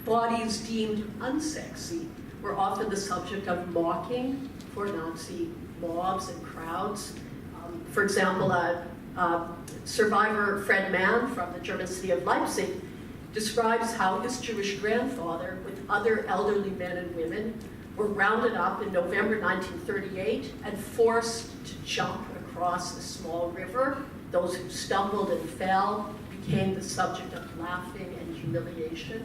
bodies deemed unsexy were often the subject of mocking for Nazi mobs and crowds. For example, survivor Fred Mann from the German city of Leipzig describes how his Jewish grandfather, with other elderly men and women, were rounded up in November 1938 and forced to jump across a small river. Those who stumbled and fell became the subject of laughing and humiliation.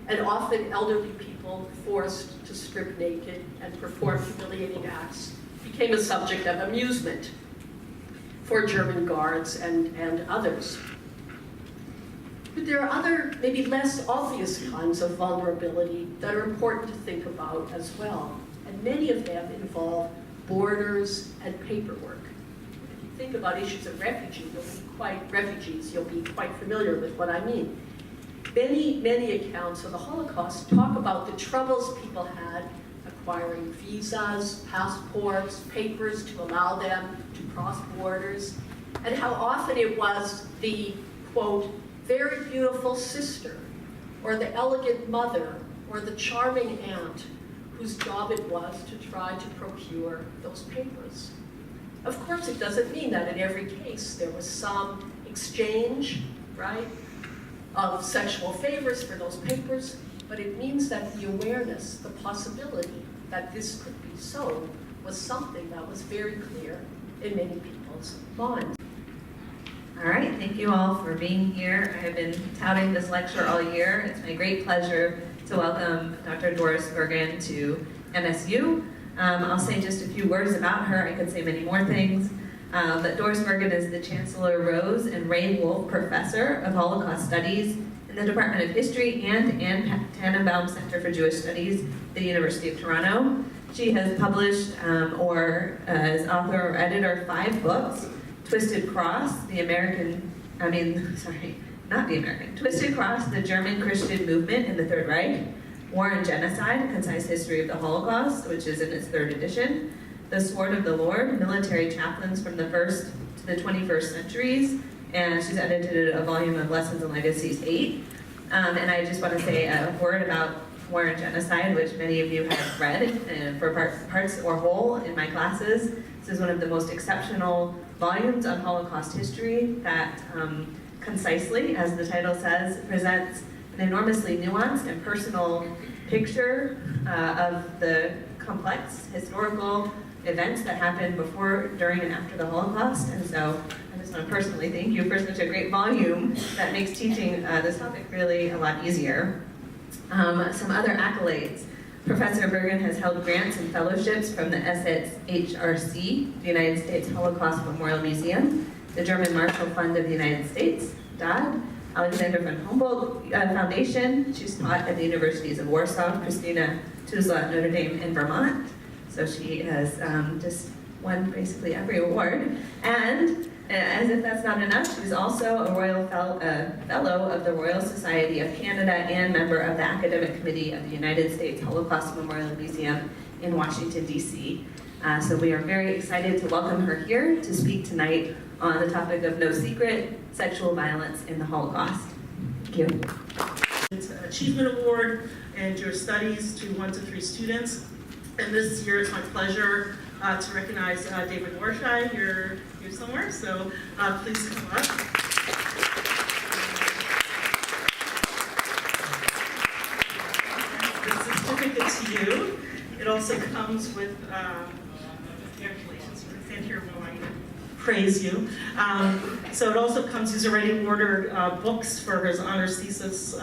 And often elderly people forced to strip naked and perform humiliating acts became a subject of amusement for German guards and others. But there are other, maybe less obvious kinds of vulnerability that are important to think about as well. And many of them involve borders and paperwork. If you think about issues of refugees, you'll be quite familiar with what I mean. Many accounts of the Holocaust talk about the troubles people had acquiring visas, passports, papers to allow them to cross borders, and how often it was the, quote, very beautiful sister, or the elegant mother, or the charming aunt, whose job it was to try to procure those papers. Of course, it doesn't mean that in every case there was some exchange, right, of sexual favors for those papers, but it means that the awareness, the possibility that this could be so, was something that was very clear in many people's minds. All right, thank you all for being here. I have been touting this lecture all year. It's my great pleasure to welcome Dr. Doris Bergen to MSU. I'll say just a few words about her. I could say many more things. But Doris Bergen is the Chancellor Rose and Ray Wolf Professor of Holocaust Studies in the Department of History and Anne Tannenbaum Center for Jewish Studies at the University of Toronto. She has published or is author or editor of 5 books: Twisted Cross, Twisted Cross, the German Christian Movement in the Third Reich, War and Genocide, A Concise History of the Holocaust, which is in its 3rd edition, The Sword of the Lord, Military Chaplains from the 1st to the 21st Centuries, and she's edited a volume of Lessons and Legacies 8. And I just want to say a word about War and Genocide, which many of you have read for parts or whole in my classes. This is one of the most exceptional volumes on Holocaust history that concisely, as the title says, presents an enormously nuanced and personal picture of the complex historical events that happened before, during, and after the Holocaust. And so I just want to personally thank you for such a great volume that makes teaching this topic really a lot easier. Some other accolades. Professor Bergen has held grants and fellowships from the SHRC, the United States Holocaust Memorial Museum, the German Marshall Fund of the United States, DAD, Alexander von Humboldt Foundation. She's taught at the universities of Warsaw, Christina Tuzla, Notre Dame, and Vermont. So she has just won basically every award. And as if that's not enough, she's also a Royal Fellow of the Royal Society of Canada and member of the Academic Committee of the United States Holocaust Memorial Museum in Washington, D.C. So we are very excited to welcome her here to speak tonight on the topic of No Secret, Sexual Violence in the Holocaust. Thank you. It's an Achievement Award in Jewish Studies to 1 to 3 students. And this year it's my pleasure to recognize David Warshai. You're here somewhere, so please come up. The certificate to you. It also comes with congratulations. Stand here while I praise you. So it also comes, he's already ordered books for his honors thesis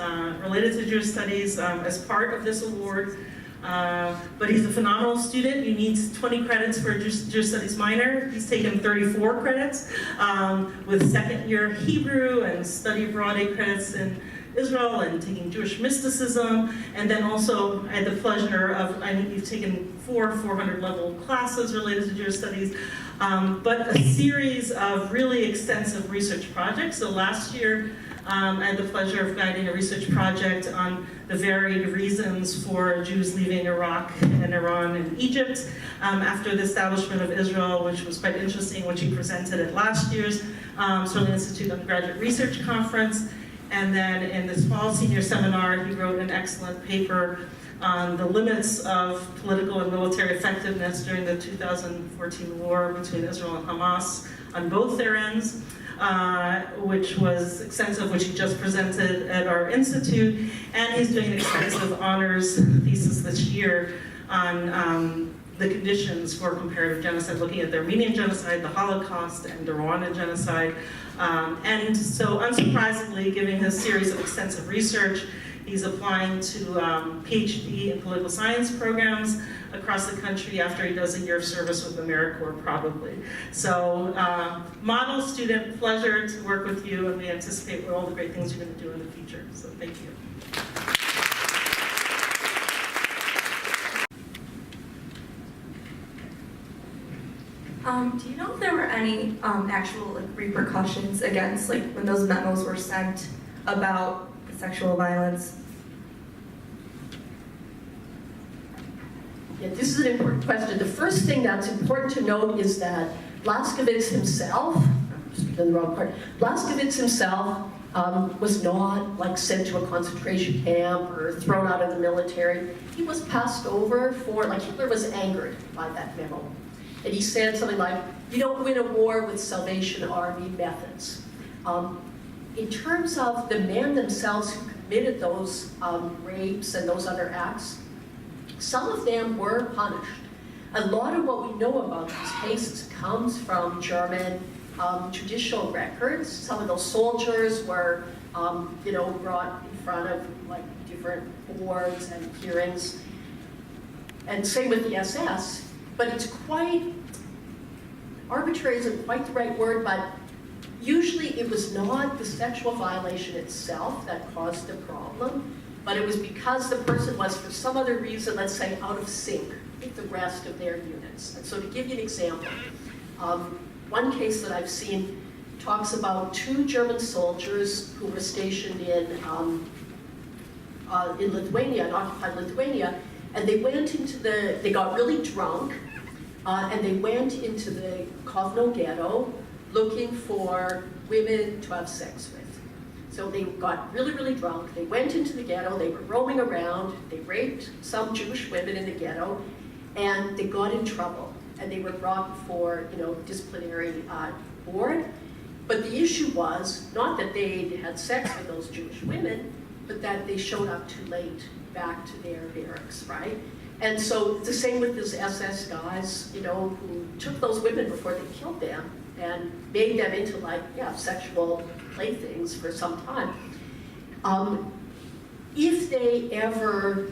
related to Jewish Studies as part of this award. But he's a phenomenal student. He needs 20 credits for a Jewish Studies minor. He's taken 34 credits with second-year Hebrew and study abroad 8 credits in Israel and taking Jewish mysticism. And then also I had the pleasure of, I think you've taken 4 400-level classes related to Jewish Studies, but a series of really extensive research projects. So last year, I had the pleasure of guiding a research project on the varied reasons for Jews leaving Iraq and Iran and Egypt after the establishment of Israel, which was quite interesting, which he presented at last year's Sterling Institute Undergraduate Research Conference. And then in this fall senior seminar, he wrote an excellent paper on the limits of political and military effectiveness during the 2014 war between Israel and Hamas on both their ends, which was extensive, which he just presented at our institute. And he's doing an extensive honors thesis this year on the conditions for comparative genocide, looking at the Armenian genocide, the Holocaust, and the Rwandan genocide. And so unsurprisingly, given his series of extensive research, he's applying to PhD in political science programs across the country after he does a year of service with AmeriCorps, probably. So model student, pleasure to work with you, and we anticipate all the great things you're going to do in the future. So thank you. Do you know if there were any actual repercussions against, when those memos were sent about sexual violence? Yeah, this is an important question. The first thing that's important to note is that Moskovitz himself, I'm speaking in the wrong part, Moskovitz himself was not sent to a concentration camp or thrown out of the military. He was passed over for, Hitler was angered by that memo. And he said something like, you don't win a war with Salvation Army methods. In terms of the men themselves who committed those rapes and those other acts, some of them were punished. A lot of what we know about these cases comes from German judicial records. Some of those soldiers were, brought in front of different boards and hearings. And same with the SS. But it's quite, arbitrary isn't quite the right word, but usually it was not the sexual violation itself that caused the problem, but it was because the person was, for some other reason, let's say, out of sync with the rest of their units. And so to give you an example, one case that I've seen talks about 2 German soldiers who were stationed in Lithuania, in occupied Lithuania, and they went into they got really drunk, and they went into the Kovno ghetto looking for women to have sex with. So they got really, really drunk. They went into the ghetto. They were roaming around. They raped some Jewish women in the ghetto, and they got in trouble. And they were brought before, disciplinary board. But the issue was not that they had sex with those Jewish women, but that they showed up too late back to their barracks, right? And so the same with these SS guys, who took those women before they killed them and made them into sexual playthings for some time. If they ever,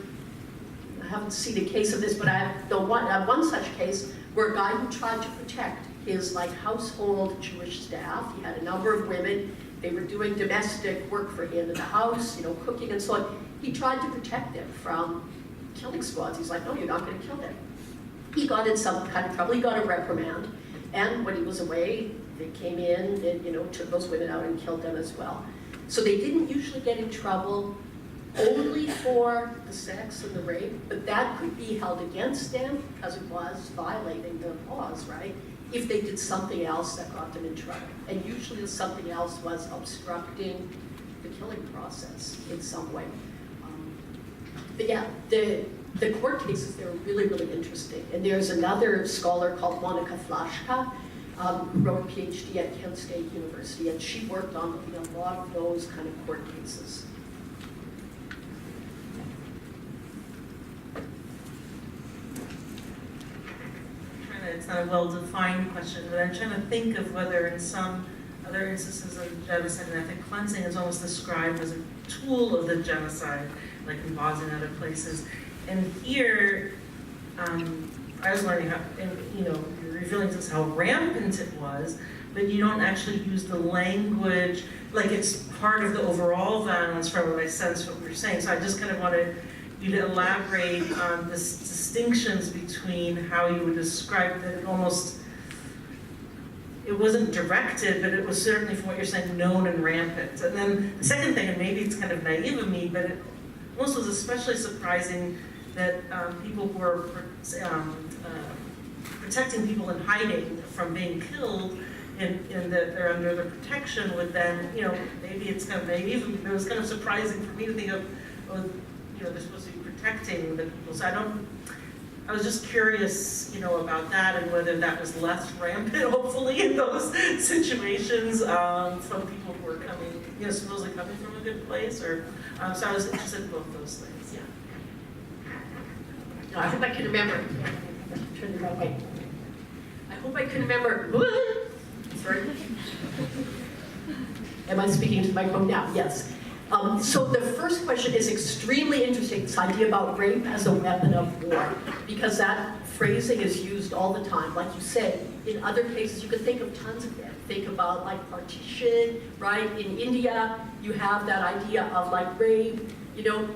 I haven't seen a case of this, but I know one such case where a guy who tried to protect his household Jewish staff. He had a number of women. They were doing domestic work for him in the house, cooking and so on. He tried to protect them from killing squads. He's like, no, you're not going to kill them. He got in some kind of trouble. He got a reprimand. And when he was away, they came in and, took those women out and killed them as well. So they didn't usually get in trouble only for the sex and the rape, but that could be held against them because it was violating the laws, right? If they did something else that got them in trouble. And usually the something else was obstructing the killing process in some way. But yeah, the court cases, they're really, really interesting. And there's another scholar called Monika Flashka, who wrote a PhD at Kent State University, and she worked on a lot of those kind of court cases. It's not a well-defined question, but I'm trying to think of whether in some other instances of genocide and ethnic cleansing is almost described as a tool of the genocide, like in Bosnia and other places. And here, I was learning how, you're revealing to us how rampant it was, but you don't actually use the language, like it's part of the overall violence from what I sense what you're saying. So I just kind of wanted you to elaborate on the distinctions between how you would describe that it it wasn't directed, but it was certainly, from what you're saying, known and rampant. And then the second thing, and maybe it's kind of naive of me, but it almost was especially surprising that people who were protecting people in hiding from being killed in that they're under the protection would then, maybe it's kind of naive, but it was kind of surprising for me to think of, they're supposed to be protecting the people. So I was just curious, about that and whether that was less rampant, hopefully, in those situations from people who were coming, supposedly coming from a good place, or, so I was interested in both those things, yeah. No, I hope I can remember. Turn it that way. I hope I can remember. Sorry. Am I speaking to the microphone now? Yes. So the first question is extremely interesting, this idea about rape as a weapon of war, because that phrasing is used all the time. Like you said, in other cases, you can think of tons of them. Think about like partition, right? In India, you have that idea of like rape.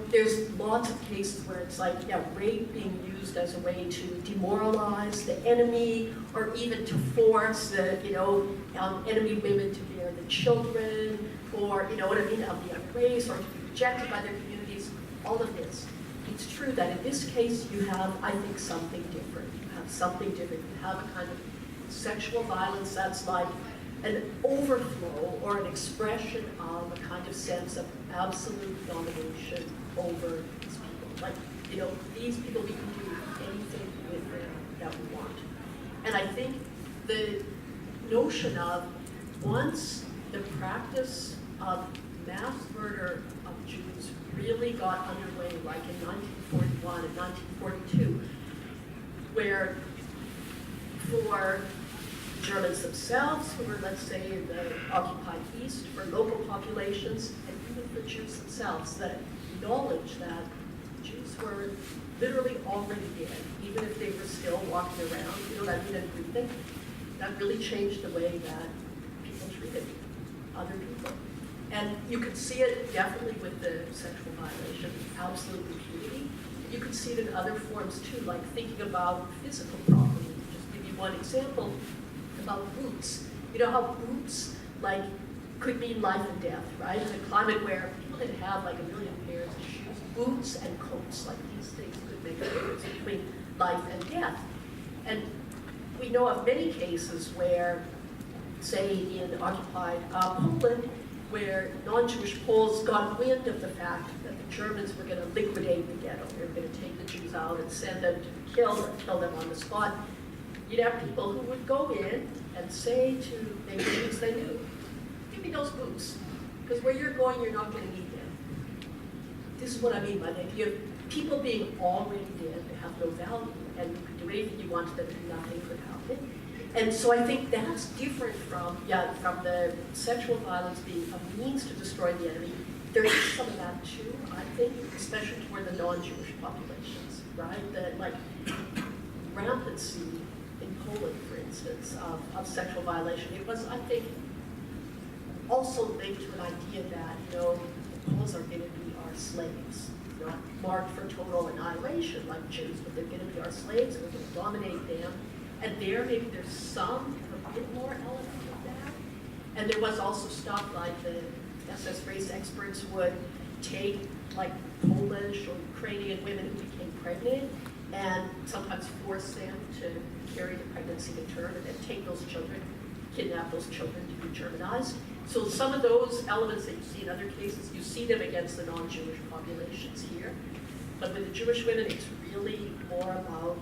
There's lots of cases where it's like, rape being used as a way to demoralize the enemy, or even to force the, enemy women to bear the children, or, of the race, or to be rejected by their communities, all of this. It's true that in this case, you have, I think, something different. You have something different. You have a kind of sexual violence that's like an overflow or an expression of a kind of sense of absolute domination over these people. Like, these people, we can do anything with them that we want. And I think the notion of once the practice of mass murder of Jews really got underway, like in 1941 and 1942, where for Germans themselves, who were, let's say, in the occupied East, for local populations, and even for Jews themselves, that acknowledge that Jews were literally already dead, even if they were still walking around, that and breathing. That really changed the way that people treated other people. And you could see it definitely with the sexual violation, absolute impunity. You could see it in other forms too, like thinking about physical property. Just give you one example about boots. You know how boots could mean life and death, right? In a climate where people didn't have like a million pairs of shoes, boots and coats, like these things could make a difference between life and death. And we know of many cases where, say in occupied Poland, where non-Jewish Poles got wind of the fact that the Germans were going to liquidate the ghetto. They were going to take the Jews out and send them to be killed or kill them on the spot. You'd have people who would go in and say to maybe Jews they knew, give me those boots, because where you're going, you're not going to need them. This is what I mean by the idea of people being already dead, they have no value, and you could do anything you want to them and nothing could happen. And so I think that's different from the sexual violence being a means to destroy the enemy. There is some of that too, I think, especially toward the non-Jewish populations, right? The rampancy in Poland, for instance, of sexual violation. It was, I think, also linked to an idea that, the Poles are going to be our slaves, not marked for total annihilation like Jews, but they're going to be our slaves, we're going to dominate them. And maybe there's some, a bit more element of that. And there was also stuff like the SS race experts would take like Polish or Ukrainian women who became pregnant and sometimes force them to carry the pregnancy to term and then take those children, kidnap those children to be Germanized. So some of those elements that you see in other cases, you see them against the non-Jewish populations here. But with the Jewish women, it's really more about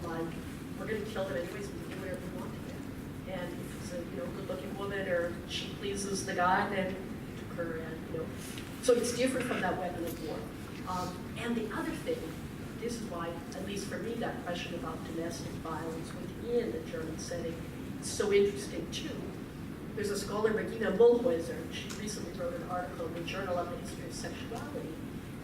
we're going to kill them anyways, we can do whatever we want to them. And if it's a good-looking woman or she pleases the guy, then took her and So it's different from that weapon of war. And the other thing, this is why, at least for me, that question about domestic violence within the German setting is so interesting too. There's a scholar, Regina Mulhäuser, she recently wrote an article in the Journal of the History of Sexuality.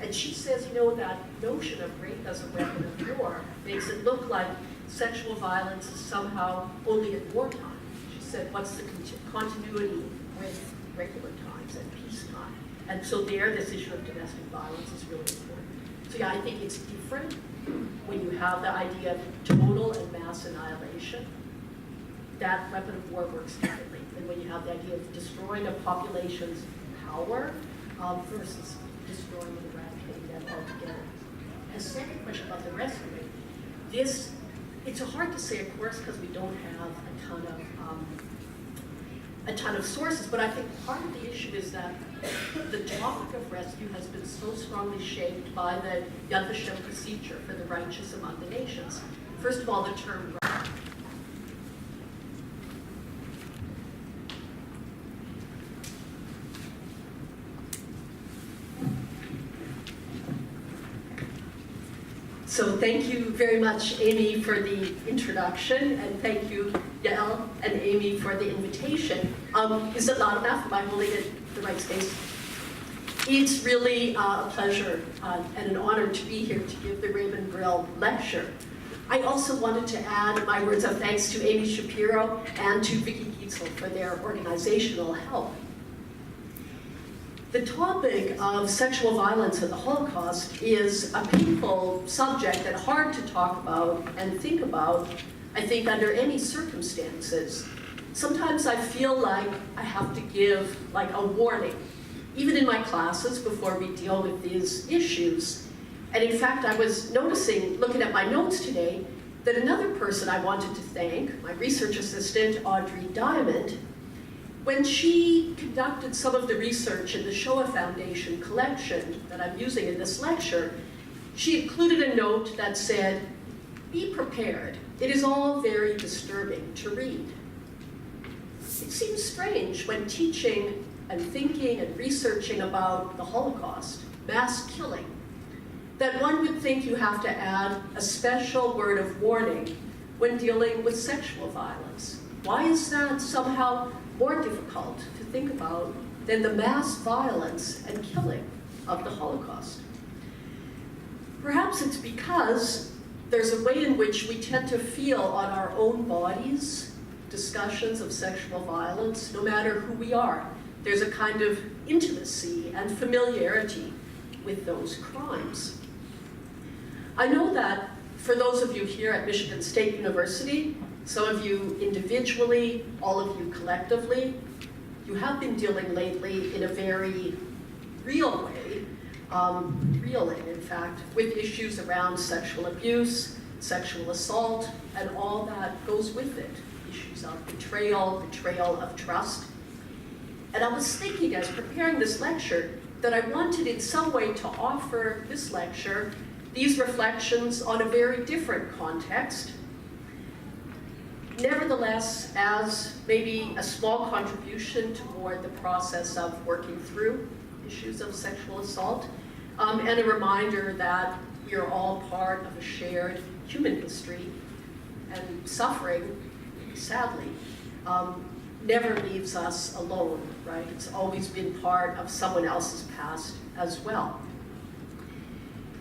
And she says, that notion of rape as a weapon of war makes it look like sexual violence is somehow only at wartime. She said, what's the continuity with regular times and peacetime? And so this issue of domestic violence is really important. So yeah, I think it's different when you have the idea of total and mass annihilation that weapon of war works differently than when you have the idea of destroying a population's power versus destroying and eradicating them altogether. The second question about the rescuing, it's hard to say, of course, because we don't have a ton of sources, but I think part of the issue is that the topic of rescue has been so strongly shaped by the Yad Vashem procedure for the righteous among the nations. First of all, the term So thank you very much, Amy, for the introduction, and thank you, Yael and Amy, for the invitation. Is it loud enough? Am I holding it in the right space? It's really a pleasure and an honor to be here to give the Raymond Brill lecture. I also wanted to add my words of thanks to Amy Shapiro and to Vicki Gietzel for their organizational help. The topic of sexual violence and the Holocaust is a painful subject and hard to talk about and think about, I think, under any circumstances. Sometimes I feel like I have to give like a warning, even in my classes before we deal with these issues. And in fact, I was noticing, looking at my notes today, that another person I wanted to thank, my research assistant, Audrey Diamond, when she conducted some of the research in the Shoah Foundation collection that I'm using in this lecture, she included a note that said, "Be prepared. It is all very disturbing to read." It seems strange when teaching and thinking and researching about the Holocaust, mass killing, that one would think you have to add a special word of warning when dealing with sexual violence. Why is that somehow more difficult to think about than the mass violence and killing of the Holocaust? Perhaps it's because there's a way in which we tend to feel on our own bodies discussions of sexual violence, no matter who we are. There's a kind of intimacy and familiarity with those crimes. I know that for those of you here at Michigan State University, some of you individually, all of you collectively, you have been dealing lately in a very real way, in fact, with issues around sexual abuse, sexual assault, and all that goes with it. Issues of betrayal of trust. And I was thinking as preparing this lecture that I wanted in some way to offer this lecture these reflections on a very different context. Nevertheless, as maybe a small contribution toward the process of working through issues of sexual assault, and a reminder that we are all part of a shared human history, and suffering, sadly, never leaves us alone, right? It's always been part of someone else's past as well.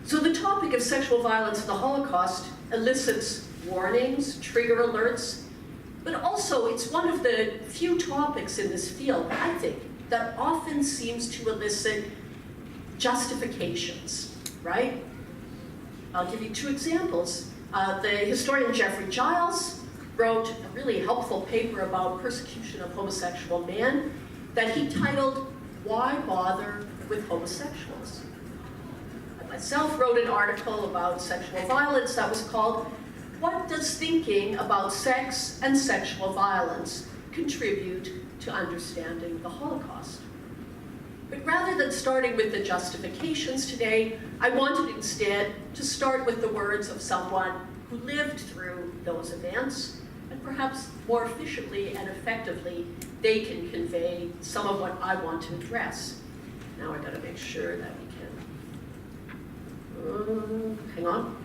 So the topic of sexual violence in the Holocaust elicits warnings, trigger alerts, but also it's one of the few topics in this field, I think, that often seems to elicit justifications, right? I'll give you two examples. The historian Jeffrey Giles wrote a really helpful paper about persecution of homosexual men that he titled, "Why Bother with Homosexuals?" I myself wrote an article about sexual violence that was called, "What Does Thinking About Sex and Sexual Violence Contribute to Understanding the Holocaust?" But rather than starting with the justifications today, I wanted instead to start with the words of someone who lived through those events, and perhaps more efficiently and effectively, they can convey some of what I want to address. Now I gotta make sure that we can, hang on.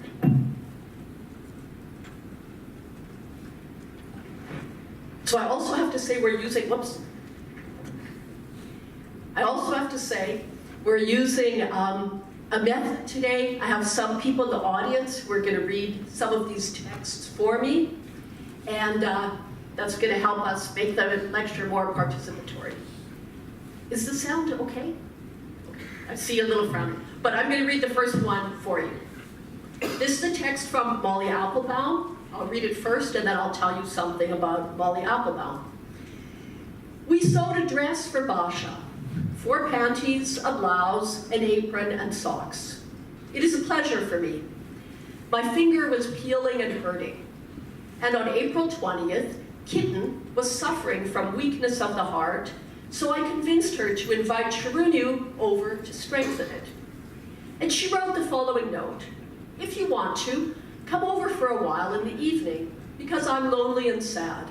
So I also have to say we're using, a method today. I have some people in the audience who are going to read some of these texts for me, and that's going to help us make the lecture more participatory. Is the sound okay? I see a little frown, but I'm going to read the first one for you. This is the text from Molly Applebaum, I'll read it first and then I'll tell you something about Molly Applebaum. We sewed a dress for Basha, 4 panties, a blouse, an apron, and socks. It is a pleasure for me. My finger was peeling and hurting. And on April 20th, Kitten was suffering from weakness of the heart, so I convinced her to invite Chirunu over to strengthen it. And she wrote the following note: "If you want to, come over for a while in the evening, because I'm lonely and sad."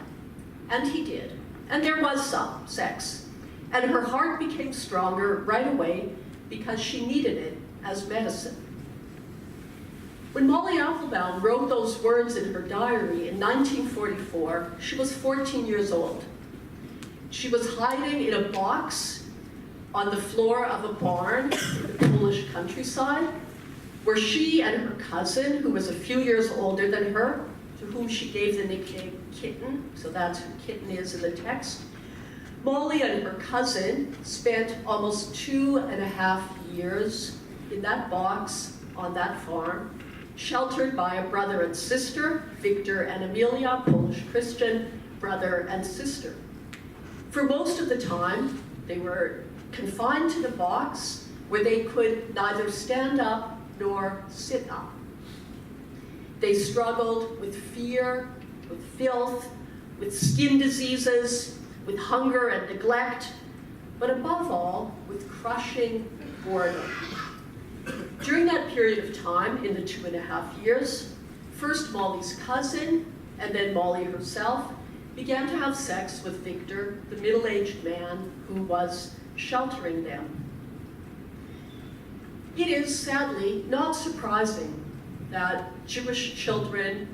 And he did. And there was some sex. And her heart became stronger right away because she needed it as medicine. When Molly Applebaum wrote those words in her diary in 1944, she was 14 years old. She was hiding in a box on the floor of a barn in the Polish countryside, where she and her cousin, who was a few years older than her, to whom she gave the nickname Kitten, so that's who Kitten is in the text, Molly and her cousin spent almost 2.5 years in that box on that farm, sheltered by a brother and sister, Victor and Amelia, Polish Christian, brother and sister. For most of the time, they were confined to the box where they could neither stand up nor sit up. They struggled with fear, with filth, with skin diseases, with hunger and neglect, but above all, with crushing boredom. During that period of time, in the 2.5 years, first Molly's cousin, and then Molly herself, began to have sex with Victor, the middle-aged man who was sheltering them. It is, sadly, not surprising that Jewish children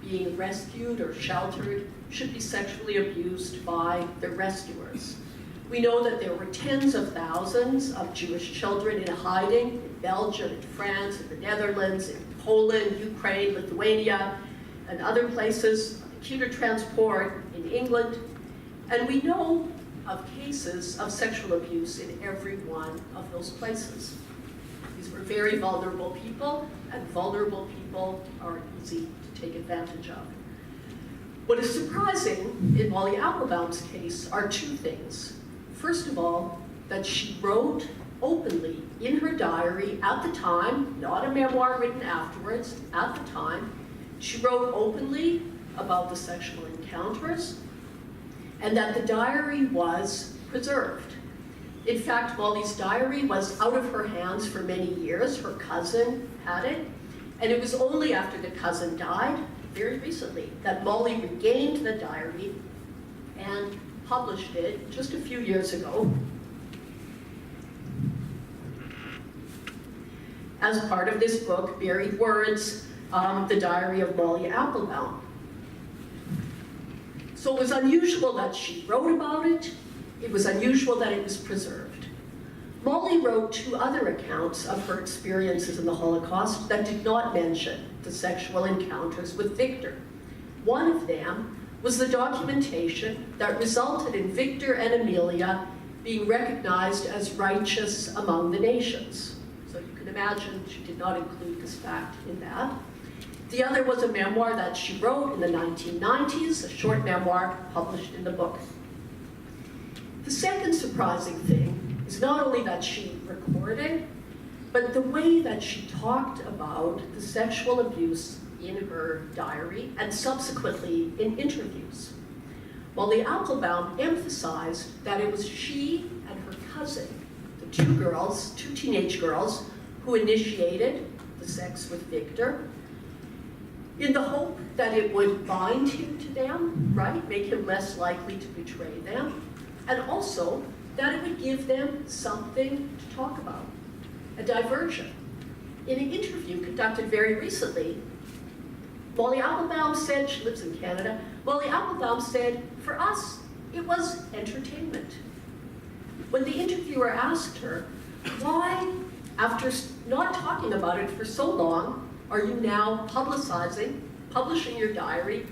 being rescued or sheltered should be sexually abused by their rescuers. We know that there were tens of thousands of Jewish children in hiding in Belgium, in France, in the Netherlands, in Poland, Ukraine, Lithuania, and other places, commuter transport in England. And we know of cases of sexual abuse in every one of those places. These were very vulnerable people, and vulnerable people are easy to take advantage of. What is surprising in Molly Applebaum's case are 2 things. First of all, that she wrote openly in her diary at the time, not a memoir written afterwards, at the time, she wrote openly about the sexual encounters, and that the diary was preserved. In fact, Molly's diary was out of her hands for many years. Her cousin had it, and it was only after the cousin died, very recently, that Molly regained the diary and published it just a few years ago as part of this book, Buried Words, The Diary of Molly Applebaum. So it was unusual that she wrote about it. It was unusual that it was preserved. Molly wrote 2 other accounts of her experiences in the Holocaust that did not mention the sexual encounters with Victor. One of them was the documentation that resulted in Victor and Amelia being recognized as righteous among the nations. So you can imagine she did not include this fact in that. The other was a memoir that she wrote in the 1990s, a short memoir published in the book. The second surprising thing is not only that she recorded, but the way that she talked about the sexual abuse in her diary and subsequently in interviews. Molly Applebaum emphasized that it was she and her cousin, the 2 girls, 2 teenage girls, who initiated the sex with Victor, in the hope that it would bind him to them, right? Make him less likely to betray them, and also that it would give them something to talk about, a diversion. In an interview conducted very recently, Molly Applebaum said, she lives in Canada, Molly Applebaum said, for us, it was entertainment. When the interviewer asked her, why, after not talking about it for so long, are you now publishing your diary